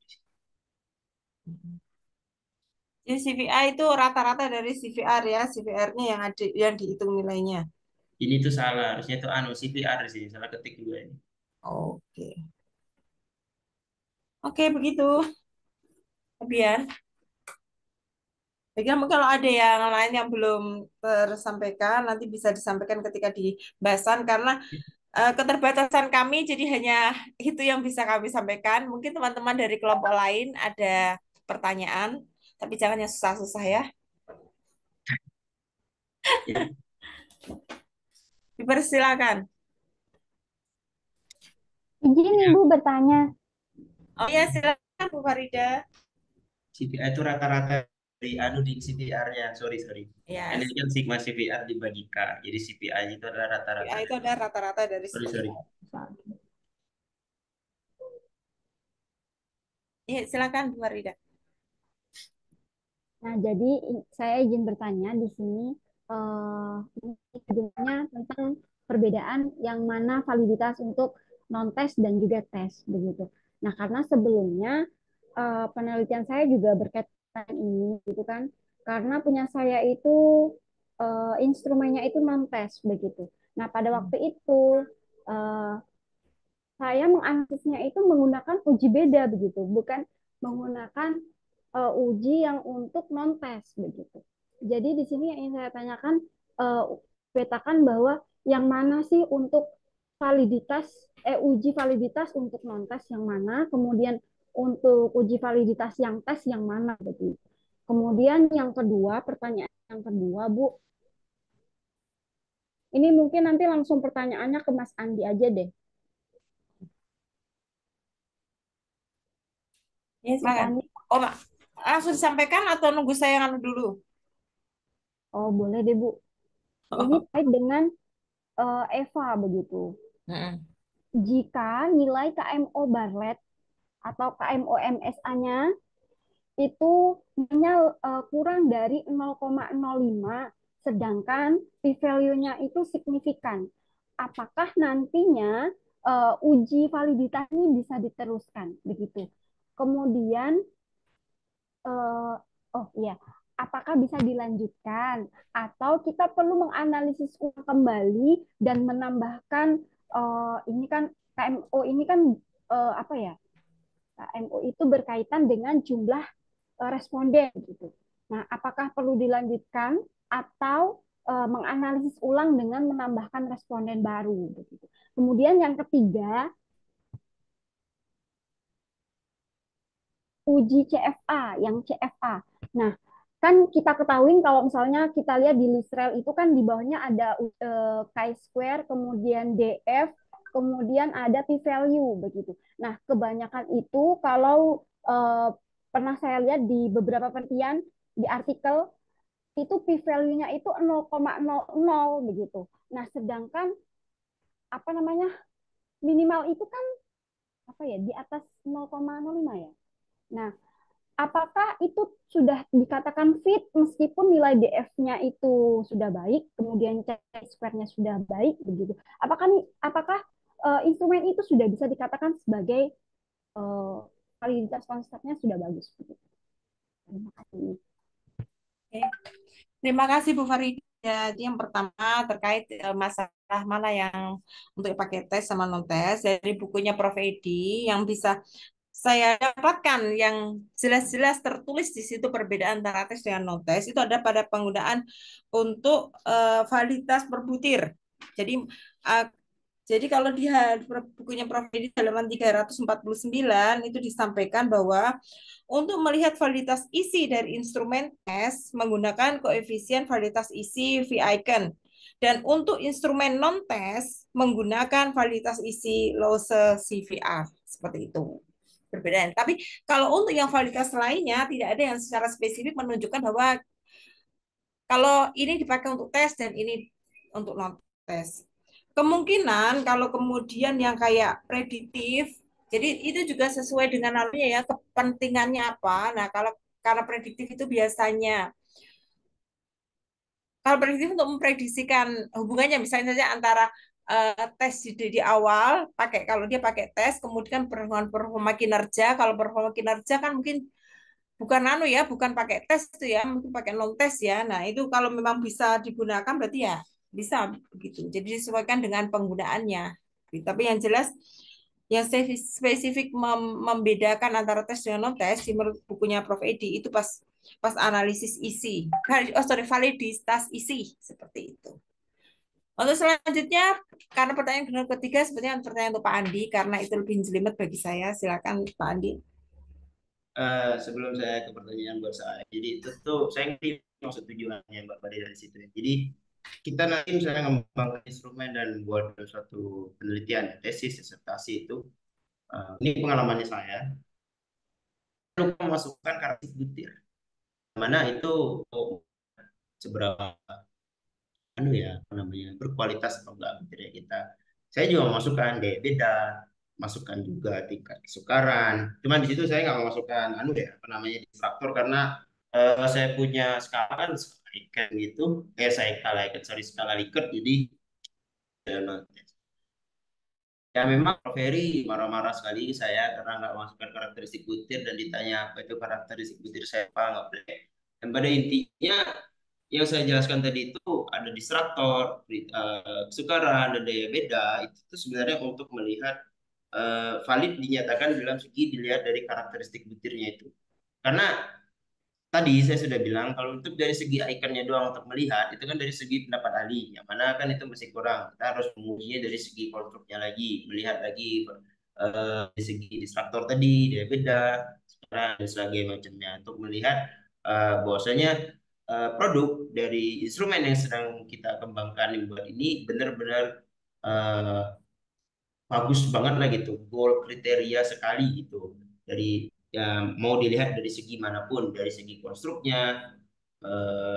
Jadi CVI itu rata-rata dari CVR ya, CVR-nya yang ada yang dihitung nilainya. Ini tuh salah, harusnya tuh anu CPR sih, salah ketik juga ini. Oke. Oke, begitu. Biar. Baiklah, mungkin kalau ada yang lain yang belum tersampaikan, nanti bisa disampaikan ketika di bahasan karena keterbatasan kami, jadi hanya itu yang bisa kami sampaikan. Mungkin teman-teman dari kelompok lain ada pertanyaan, tapi jangan yang susah-susah ya. Ya, Dipersilakan. Izin Ibu bertanya. Oh ya, silakan Bu Farida. CPR itu rata-rata dari anu di CPR-nya, sorry sorry. Kan Ya, ini kan sigma CPR dibagi K, jadi CPI itu adalah rata-rata CPI itu dari. ada rata-rata dari Sorry sorry. CPI. Iya, silakan Bu Farida. Nah, jadi saya izin bertanya di sini ini sebenarnya tentang perbedaan yang mana validitas untuk non-tes dan juga tes begitu. Nah, karena sebelumnya penelitian saya juga berkaitan ini gitu kan. Karena punya saya itu instrumennya itu non-tes begitu. Nah, pada waktu itu eh, saya menganalisisnya itu menggunakan uji beda begitu, bukan menggunakan uji yang untuk non tes begitu. Jadi di sini yang ingin saya tanyakan uh, petakan bahwa yang mana sih untuk validitas uji validitas untuk non tes yang mana, kemudian untuk uji validitas yang tes yang mana begitu. Kemudian yang kedua, pertanyaan yang kedua, Bu, ini mungkin nanti langsung pertanyaannya ke Mas Andi aja deh. Ya, Pak silakan. Andi. Oh, Mak, langsung disampaikan atau nunggu saya nganu dulu? Oh, boleh deh, Bu. Ini terkait dengan EVA begitu. Mm-mm. Jika nilai KMO Barlet atau KMO MSA-nya itu hanya kurang dari 0,05, sedangkan p-value-nya itu signifikan. Apakah nantinya uji validitas ini bisa diteruskan begitu? Kemudian eh, oh iya, apakah bisa dilanjutkan atau kita perlu menganalisis ulang kembali dan menambahkan ini kan KMO ini kan apa ya? KMO itu berkaitan dengan jumlah responden gitu. Nah, apakah perlu dilanjutkan atau menganalisis ulang dengan menambahkan responden baru begitu. Kemudian yang ketiga, uji CFA, yang CFA. Nah, kan kita ketahui kalau misalnya kita lihat di Lisrel itu kan di bawahnya ada chi-square, kemudian DF, kemudian ada p-value begitu. Nah, kebanyakan itu kalau pernah saya lihat di beberapa penelitian di artikel itu p-value-nya itu 0,00 begitu. Nah, sedangkan apa namanya? Minimal itu kan apa ya? Di atas 0,05 ya. Nah, apakah itu sudah dikatakan fit meskipun nilai DF-nya itu sudah baik, kemudian chi-square-nya sudah baik begitu. Apakah instrumen itu sudah bisa dikatakan sebagai uh, validitas konsepnya sudah bagus begitu. Terima kasih. Oke. Terima kasih Bu Farida. Jadi yang pertama terkait masalah mana yang untuk pakai tes sama non tes dari bukunya Prof. Edi yang bisa saya dapatkan yang jelas-jelas tertulis di situ perbedaan antara tes dengan non tes itu ada pada penggunaan untuk validitas berbutir. Jadi uh, jadi kalau di bukunya Prof. Edi halaman 349 itu disampaikan bahwa untuk melihat validitas isi dari instrumen tes menggunakan koefisien validitas isi V-icon. Dan untuk instrumen non-tes menggunakan validitas isi losse CVR. Seperti itu. Perbedaan. Tapi kalau untuk yang validitas lainnya tidak ada yang secara spesifik menunjukkan bahwa kalau ini dipakai untuk tes dan ini untuk non tes. Kemungkinan kalau kemudian yang kayak prediktif, jadi itu juga sesuai dengan anunya ya kepentingannya apa. Nah, kalau karena prediktif itu biasanya kalau prediktif untuk memprediksikan hubungannya misalnya saja antara tes di awal pakai kalau dia pakai tes kemudian performa kinerja kalau performa kinerja kan mungkin bukan anu ya, bukan pakai tes itu ya, mungkin pakai non tes ya. Nah, itu kalau memang bisa digunakan berarti ya bisa begitu. Jadi disesuaikan dengan penggunaannya. Tapi yang jelas yang spesifik membedakan antara tes dengan non tes di bukunya Prof Edi itu pas pas analisis isi. Oh sorry, validitas isi seperti itu. Untuk selanjutnya, karena pertanyaan ketiga sebenarnya pertanyaan untuk Pak Andi karena itu lebih jelimet bagi saya. Silakan Pak Andi. Sebelum saya ke pertanyaan buat saya, jadi itu tuh saya ngerti maksud tujuannya Mbak Fadil dari situ. Jadi kita nanti misalnya mengembangkan instrumen dan buat suatu penelitian, tesis, disertasi itu, ini pengalamannya saya, lupa memasukkan karakteristik butir, mana itu seberapa anu ya apa namanya berkualitas atau enggak butirnya kita. Saya juga memasukkan gaya beda, masukkan juga tingkat kesukaran. Cuman di situ saya nggak memasukkan anu ya apa namanya distraktor karena saya punya skala kan skala Likert gitu, saya skala Likert, sorry skala Likert jadi ya memang Prof. Heri marah-marah sekali ke saya karena nggak masukkan karakteristik butir dan ditanya apa itu karakteristik butir saya apa nggak boleh. Dan pada intinya yang saya jelaskan tadi itu ada distraktor, kesukaran, dan daya beda itu tuh sebenarnya untuk melihat valid dinyatakan dalam segi dilihat dari karakteristik butirnya itu. Karena tadi saya sudah bilang kalau untuk dari segi ikonnya doang untuk melihat itu kan dari segi pendapat ahli, yang mana kan itu masih kurang. Kita harus mengujinya dari segi konstruknya lagi, melihat lagi dari segi distraktor tadi, dia beda, sekarang dan sebagainya macamnya untuk melihat bahwasanya produk dari instrumen yang sedang kita kembangkan buat ini benar-benar uh, bagus banget lah gitu, goal kriteria sekali gitu dari Ya mau dilihat dari segi manapun, dari segi konstruknya,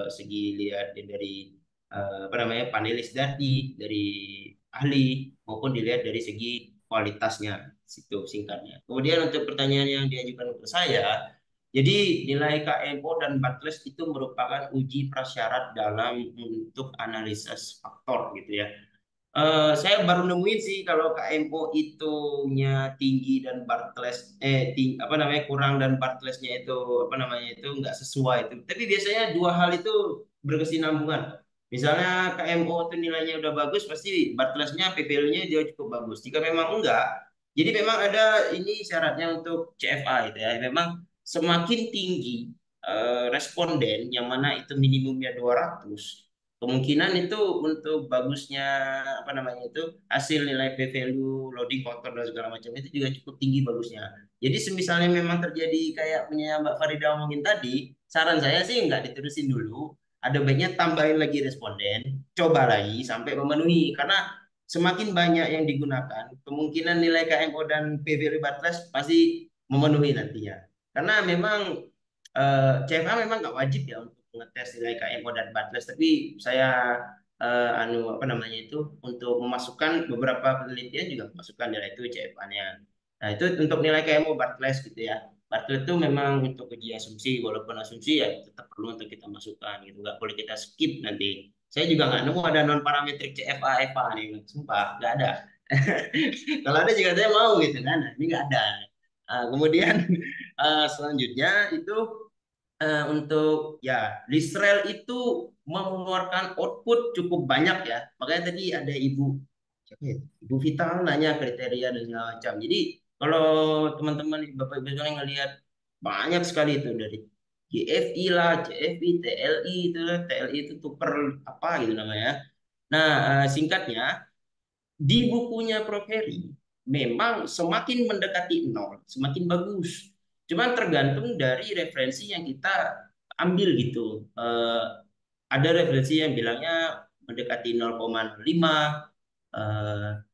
segi lihat dari apa namanya panelis dari ahli maupun dilihat dari segi kualitasnya situ singkatnya. Kemudian untuk pertanyaan yang diajukan ke saya, jadi nilai KMO dan Batless itu merupakan uji prasyarat dalam untuk analisis faktor gitu ya. Saya baru nemuin sih kalau KMO itunya tinggi dan Bartles apa namanya kurang dan Bartlesnya itu apa namanya itu nggak sesuai itu. Tapi biasanya dua hal itu berkesinambungan. Misalnya KMO itu nilainya udah bagus, pasti Bartlesnya PVL-nya dia cukup bagus. Jika memang enggak, jadi memang ada ini syaratnya untuk CFA itu ya. Memang semakin tinggi responden yang mana itu minimumnya 200, kemungkinan itu untuk bagusnya apa namanya itu hasil nilai P value, loading factor dan segala macam itu juga cukup tinggi bagusnya. Jadi semisalnya memang terjadi kayak punya Mbak Farida omongin tadi, saran saya sih nggak diterusin dulu. Ada baiknya tambahin lagi responden, coba lagi sampai memenuhi karena semakin banyak yang digunakan, kemungkinan nilai KMO dan P value batas pasti memenuhi nantinya. Karena memang CFA memang nggak wajib ya untuk ngetes nilai KMO dan Bartles, tapi saya anu apa namanya itu untuk memasukkan beberapa penelitian juga memasukkan nilai itu CFA-nya. Nah itu untuk nilai KMO Bartles gitu ya. Bartles itu memang untuk uji asumsi, walaupun asumsi ya tetap perlu untuk kita masukkan gitu, nggak boleh kita skip nanti. Saya juga nggak nemu ada non parametrik CFA EVA nih, sumpah nggak ada. Kalau ada juga saya mau gitu kan, nah, ini nggak ada. Kemudian selanjutnya itu untuk ya Lisrel itu mengeluarkan output cukup banyak ya. Makanya tadi ada siapa ya? Ibu Vital nanya kriteria dan segala macam. Jadi kalau teman-teman Bapak Ibu sekalian ngelihat banyak sekali itu dari GFI lah, CFI, TLI itu lah, TLI itu tuker apa gitu namanya. Nah, singkatnya di bukunya Prof. Heri memang semakin mendekati nol, semakin bagus. Cuma tergantung dari referensi yang kita ambil gitu. Ada referensi yang bilangnya mendekati 0,05, eh,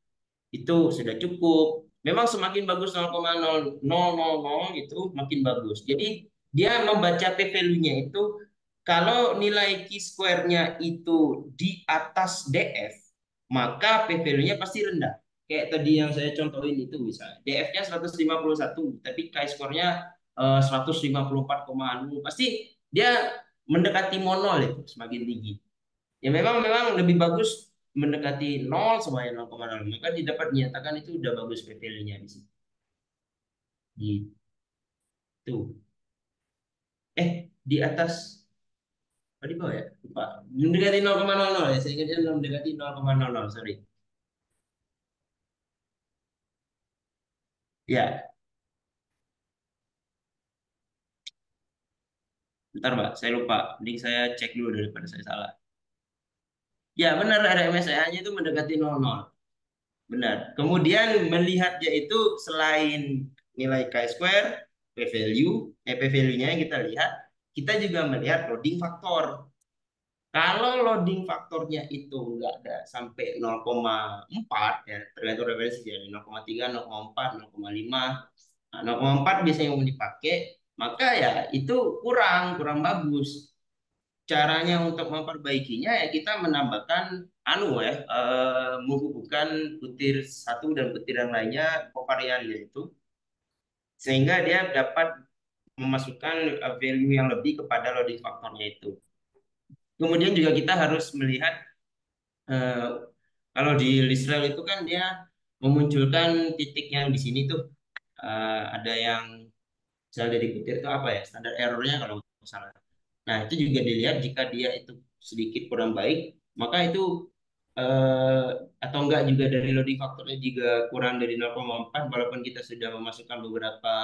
itu sudah cukup. Memang semakin bagus 0,0000 itu makin bagus. Jadi dia membaca p-value-nya itu kalau nilai Q-square-nya itu di atas DF, maka p-value-nya pasti rendah. Kayak tadi yang saya contohin itu misalnya. DF-nya 151, tapi Chi-square-nya 154,6. Pasti dia mendekati monol itu semakin tinggi. Ya memang lebih bagus mendekati nol semuanya 0,0. Maka dapat dinyatakan itu udah bagus PVL-nya di situ. Gitu. Di atas di bawah ya? Lupa. Mendekati 0,00 ya. Saya ingatnya mendekati 0,00, sorry. Ya, bentar Mbak, saya lupa. Mending saya cek dulu daripada saya salah. Ya, benar RMSEA-nya itu mendekati 00. Benar. Kemudian melihatnya itu selain nilai chi-square, p-value, p-value-nya yang kita lihat, kita juga melihat loading faktor. Kalau loading faktornya itu nggak ada sampai 0,4 ya, tergantung referensi ya, 0,3, 0,4, 0,5. Nah, 0,4 biasanya yang mau dipakai, maka ya itu kurang bagus. Caranya untuk memperbaikinya ya kita menambahkan menghubungkan butir satu dan butir yang lainnya kovariannya itu sehingga dia dapat memasukkan value yang lebih kepada loading faktornya itu. Kemudian juga kita harus melihat eh, kalau di Lisrel itu kan dia memunculkan titik yang di sini tuh ada yang misalnya dari butir itu apa ya standar errornya kalau nggak salah. Nah, itu juga dilihat jika dia itu sedikit kurang baik, maka itu eh, atau enggak juga dari loading faktornya juga kurang dari 0,4 walaupun kita sudah memasukkan beberapa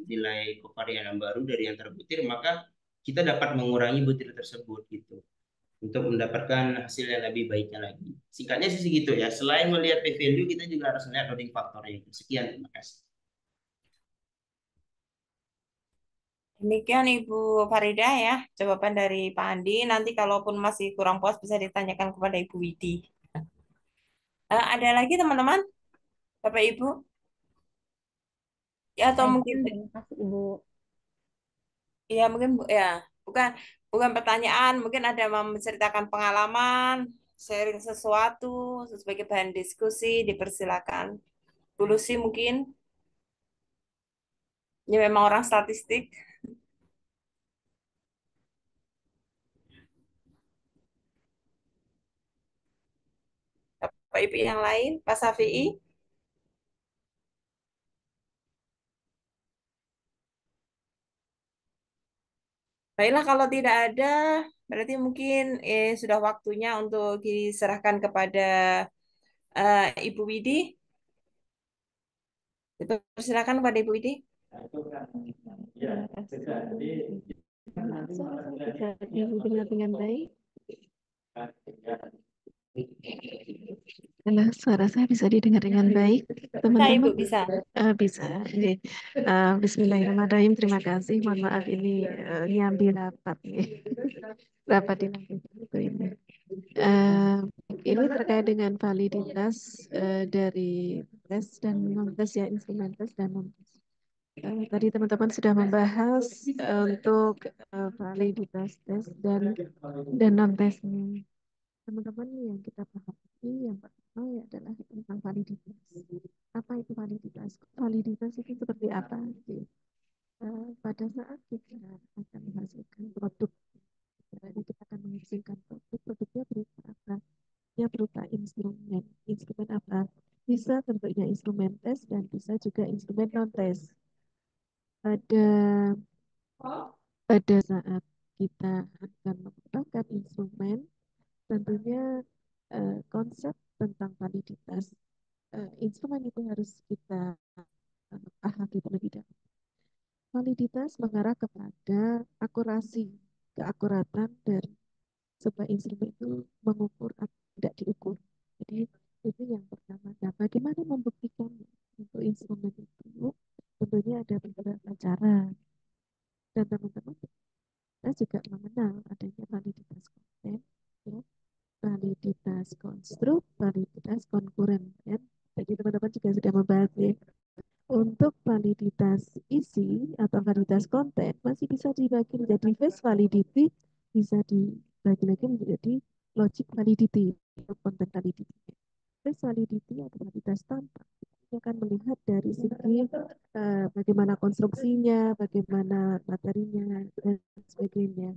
nilai kovarian yang baru dari yang terbutir, maka kita dapat mengurangi butir tersebut gitu untuk mendapatkan hasil yang lebih baiknya lagi. Singkatnya sih segitu ya. Selain melihat p-value, kita juga harus melihat loading faktornya. Sekian, terima kasih. Demikian Ibu Farida ya, jawaban dari Pak Andi. Nanti kalaupun masih kurang puas bisa ditanyakan kepada Ibu Widi. Ada lagi teman-teman, Bapak Ibu? Ya atau Baik, mungkin terima kasih Ibu. ya mungkin ya bukan bukan pertanyaan, mungkin ada yang mau menceritakan pengalaman, sharing sesuatu sebagai bahan diskusi, dipersilakan. Bu Lucy mungkin, ya memang orang statistik. Bapak Ibu yang lain, Pak Safi'i. Baiklah kalau tidak ada, berarti mungkin sudah waktunya untuk diserahkan kepada Ibu Widi. Dipersilakan kepada Ibu Widi. Suara saya bisa didengar dengan baik. Halo, suara saya bisa didengar dengan baik, Bisa Ibu, teman-teman? bisa. Bisa. Oke. Bismillahirrahmanirrahim. Terima kasih. Mohon maaf ini nyambi rapat nih. Rapat di itu ini. Eh, ini terkait dengan validitas dari tes dan non tes ya, instrumen tes dan non tes. Tadi teman-teman sudah membahas untuk validitas tes dan non tesnya. Teman-teman yang kita pahami yang pertama ya adalah tentang validitas. Apa itu validitas? Validitas itu seperti apa? Jadi, pada saat kita akan menghasilkan produk, jadi kita akan menghasilkan produk, produknya berupa apa? Ya berupa instrumen. Instrumen apa? Bisa bentuknya instrumen tes dan bisa juga instrumen non tes. Pada pada saat kita akan menggunakan instrumen, tentunya konsep tentang validitas instrumen itu harus kita pahami terlebih dahulu. Validitas mengarah kepada akurasi, keakuratan dari sebuah instrumen itu mengukur atau tidak diukur. Jadi itu yang pertama. Nah, bagaimana membuktikan untuk instrumen itu? Tentunya ada beberapa cara. Dan teman-teman kita juga mengenal adanya validitas konten, ya, validitas konstruk, validitas konkuren. Ya. Jadi teman-teman juga sudah membahas ya. Untuk validitas isi atau validitas konten masih bisa dibagi menjadi face validity, bisa dibagi lagi menjadi logic validity atau content validity. Face validity atau validitas tampak kita akan melihat dari segi bagaimana konstruksinya, bagaimana materinya dan sebagainya.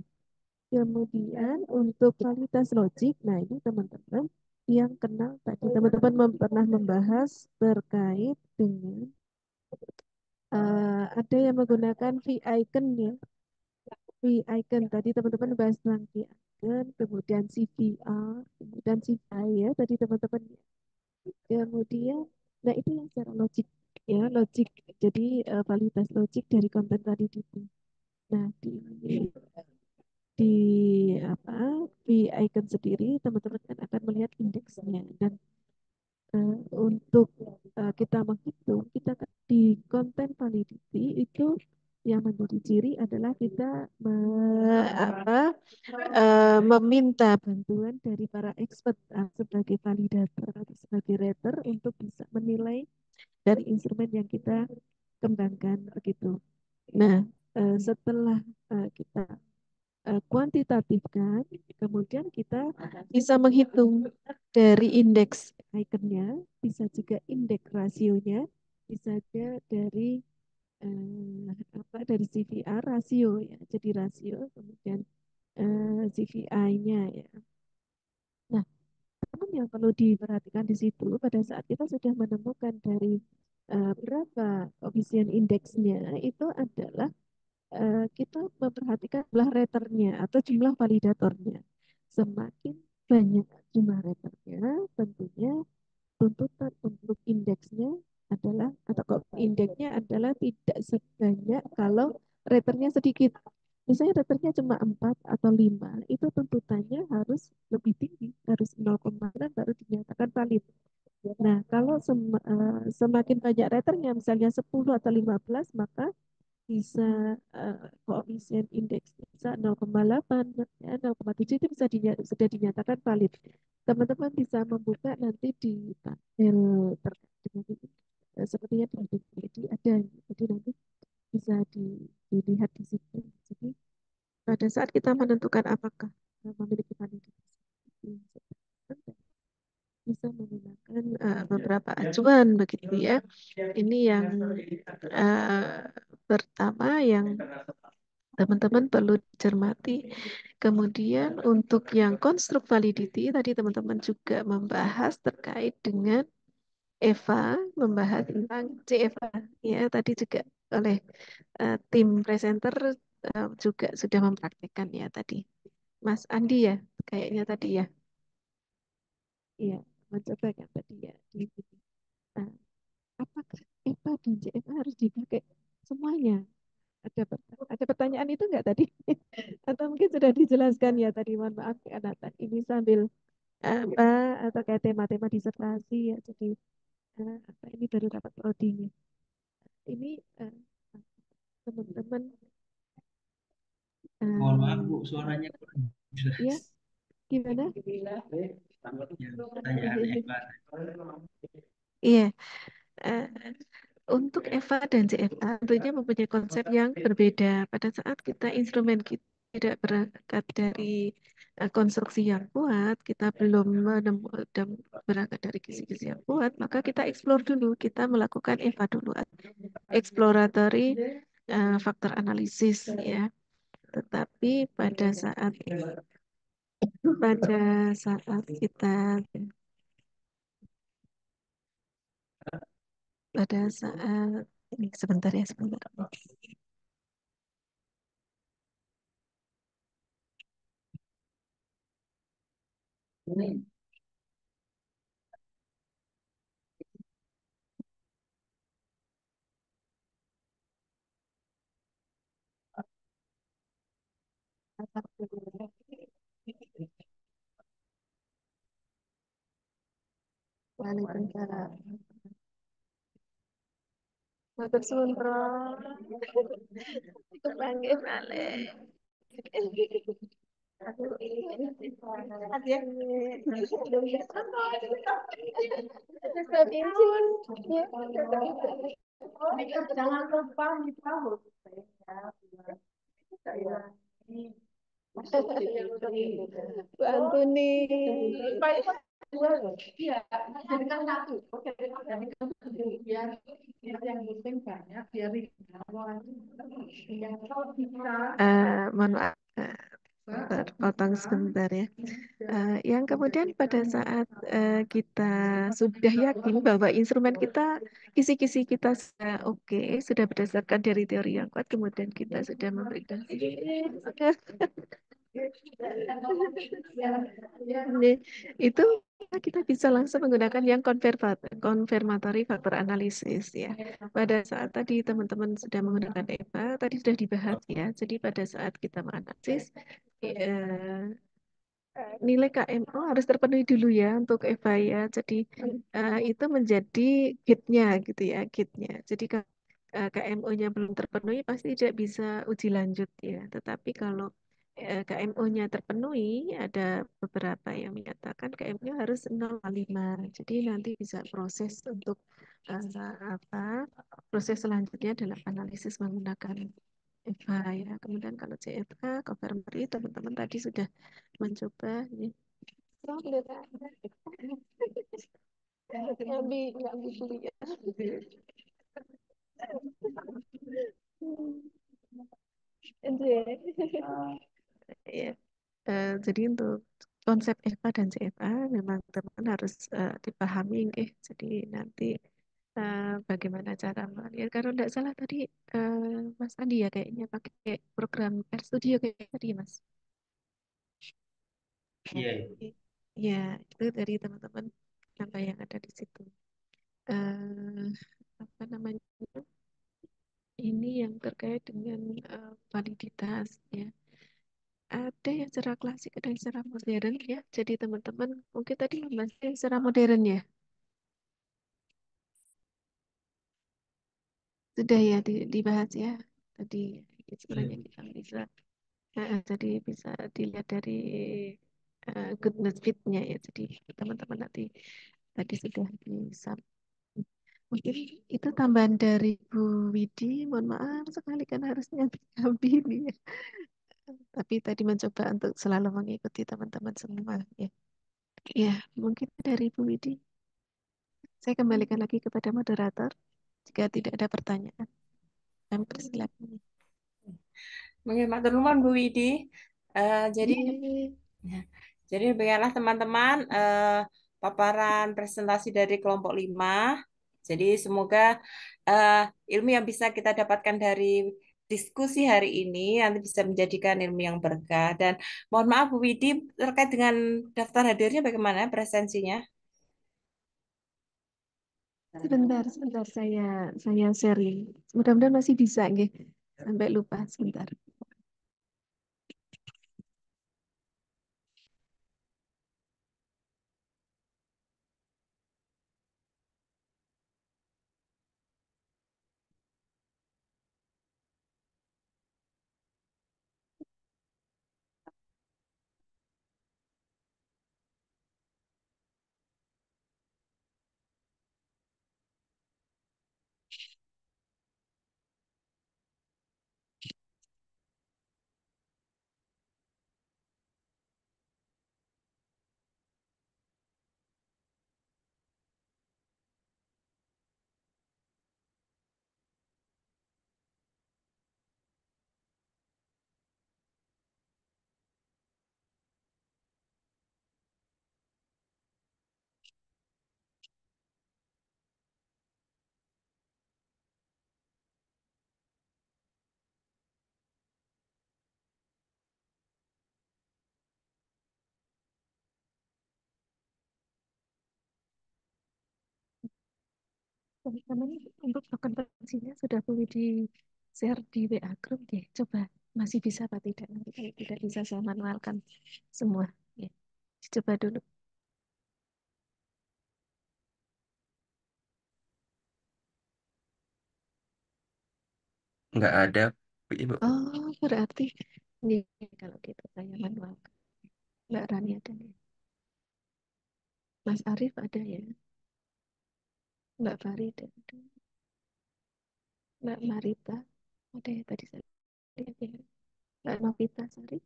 Kemudian untuk validitas logik, nah ini teman-teman yang kenal tadi teman-teman pernah membahas terkait dengan ada yang menggunakan V-icon ya. V-icon tadi teman-teman bahas tentang V-icon, kemudian CVR, kemudian CVI ya tadi teman-teman. Kemudian, nah itu yang secara logik ya, logik. Jadi validitas logik dari konten tadi itu. Nah di apa V-icon sendiri teman-teman kan akan melihat indeksnya dan untuk kita menghitung, kita di konten validity itu yang menjadi ciri adalah kita meminta bantuan dari para expert sebagai validator atau sebagai rater untuk bisa menilai dari instrumen yang kita kembangkan begitu. Nah, setelah kita kuantitatifkan, kemudian kita bisa menghitung dari indeks ikonnya, bisa juga indeks rasionya, bisa juga dari dari CVR rasio ya, jadi rasio, kemudian CVI-nya ya. Nah, namun yang perlu diperhatikan di situ pada saat kita sudah menemukan dari berapa koefisien indeksnya itu adalah kita memperhatikan jumlah raternya atau jumlah validatornya. Semakin banyak jumlah raternya, tentunya tuntutan untuk indeksnya adalah atau kok indeksnya adalah tidak sebanyak kalau raternya sedikit. Misalnya raternya cuma 4 atau 5, itu tuntutannya harus lebih tinggi, harus 0,9 baru dinyatakan valid. Nah, kalau semakin banyak raternya, misalnya 10 atau 15, maka bisa koefisien indeks bisa 0,8 ya 0,7 itu bisa sudah dinyatakan valid. Teman-teman bisa membuka nanti di panel terkait dengan ini. Sepertinya di ada, jadi saat kita menentukan apakah memiliki validitas bisa menggunakan beberapa acuan begitu ya. Ini yang pertama yang teman-teman perlu cermati. Kemudian untuk yang konstruk validity tadi teman-teman juga membahas terkait dengan Eva, membahas tentang CFA ya tadi juga oleh tim presenter juga sudah mempraktikkan ya tadi. Mas Andi ya kayaknya tadi ya. Iya, mencoba kan tadi ya. Nah, apakah EPA dan JFA harus dipakai semuanya? Ada pertanyaan itu enggak tadi? Atau mungkin sudah dijelaskan ya tadi, mohon maaf ya Nathan. Ini sambil apa atau kayak tema-tema disertasi ya. Jadi apa ini baru dapat prodinya. Ini teman-teman Mohon maaf Bu, eh, suaranya kurang jelas. ya gimana? Yang pertanyaan Eva. Iya, eh, untuk EVA dan JFA tentunya mempunyai konsep yang berbeda. Pada saat kita instrumen kita tidak berangkat dari konstruksi yang kuat, kita belum menemukan dan berangkat dari kisi-kisi yang kuat, maka kita explore dulu, kita melakukan EVA dulu, exploratory faktor analisis ya. Tetapi pada saat kita pada saat ini sebentar ya sebentar. Waalaikumsalam. Matur suwun, Prof. Kepanggih malih. Aduh, ya. Ustaz Injun. Ya. Jangan lupa ditahu. Bu Antuni. Iya, jadikan satu. Oke, biar yang penting banyak, biar kalau bisa. Mohon maaf, terpotong sebentar ya. Yang kemudian pada saat kita sudah yakin bahwa instrumen kita, kisi-kisi kita sudah oke, sudah berdasarkan dari teori yang kuat, kemudian kita sudah memberikan Nih, itu kita bisa langsung menggunakan yang confirmatory factor analysis ya. Pada saat tadi teman-teman sudah menggunakan EVA, tadi sudah dibahas ya. Jadi pada saat kita menganalisis nilai KMO harus terpenuhi dulu ya untuk EVA ya. Jadi itu menjadi gate-nya gitu ya, gate-nya. Jadi kalau KMO-nya belum terpenuhi pasti tidak bisa uji lanjut ya. Tetapi kalau KMO-nya terpenuhi, ada beberapa yang menyatakan KMO harus 0,5. Jadi nanti bisa proses untuk apa? Proses selanjutnya adalah analisis menggunakan EVA ya. Kemudian kalau CFA, confirmatory, teman-teman tadi sudah mencoba ini. Ngambil kuliah. Ya. Jadi untuk konsep EVA dan CFA memang teman-teman harus dipahami ya. Jadi nanti bagaimana cara ya kalau tidak salah tadi Mas Andi ya kayaknya pakai program RStudio kayak tadi Mas. Iya, Ibu. Ya, itu dari teman-teman apa yang ada di situ. Eh, apa namanya? Ini yang terkait dengan validitas ya. Ada yang secara klasik, ada yang secara modern ya. Jadi teman-teman mungkin tadi membahas yang secara modern ya. Sudah ya dibahas ya. Tadi Iya, sebenarnya Bu. kita bisa jadi bisa dilihat dari goodness fit-nya ya. Jadi teman-teman nanti tadi sudah bisa. Mungkin itu tambahan dari Bu Widi. Mohon maaf sekali kan harusnya diambil ya. Tapi tadi mencoba untuk selalu mengikuti teman-teman semua ya. Ya, mungkin dari Bu Widi. Saya kembalikan lagi kepada moderator jika tidak ada pertanyaan. Dan persilakan. Mungkin matur nuwun Bu Widi. Jadi Yeay. ya, jadi demikianlah teman-teman paparan presentasi dari kelompok 5. Jadi semoga eh, ilmu yang bisa kita dapatkan dari diskusi hari ini nanti bisa menjadikan ilmu yang berkah. Dan mohon maaf Bu Widi terkait dengan daftar hadirnya bagaimana presensinya? Sebentar saya sharing. Mudah-mudahan masih bisa nggih. Sampai lupa sebentar. Teman-teman, untuk dokumentasinya sudah boleh di share di WA group deh. Coba masih bisa apa tidak? Nanti kalau tidak bisa saya manualkan semua. Ya, coba dulu. Nggak ada, Ibu. Oh, berarti ini kalau gitu saya manualkan. Mbak Rani ada ya? Mas Arief ada ya? Mbak Farida ada. Mbak Marita ada ya tadi saya lihat ya. Mbak Novita Sari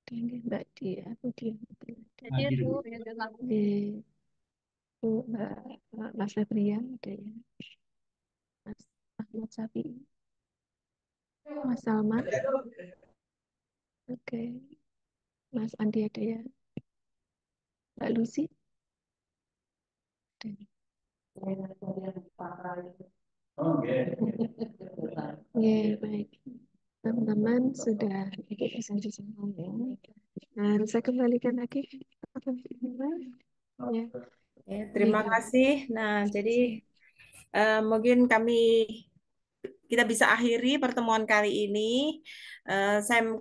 ada nggak? Mbak Dia, aku dia betul ada. Hadir, Bu. Di Bu Mas Febrian ada ya. Mas Ahmad Safi, Mas Salman, oke. Mas Andi ada ya. Mbak Lucy ada. Oke, baik. Teman-teman sudah ikut presensi semua ya. Nah, saya kembalikan lagi ke teman-teman. Ya, Ya, terima ini. kasih. Nah, jadi mungkin kita bisa akhiri pertemuan kali ini.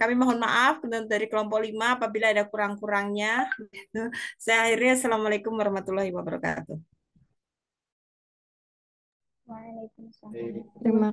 Kami mohon maaf dari kelompok 5 apabila ada kurang-kurangnya. Saya akhirnya Assalamualaikum warahmatullahi wabarakatuh. Waalaikumsalam. Terima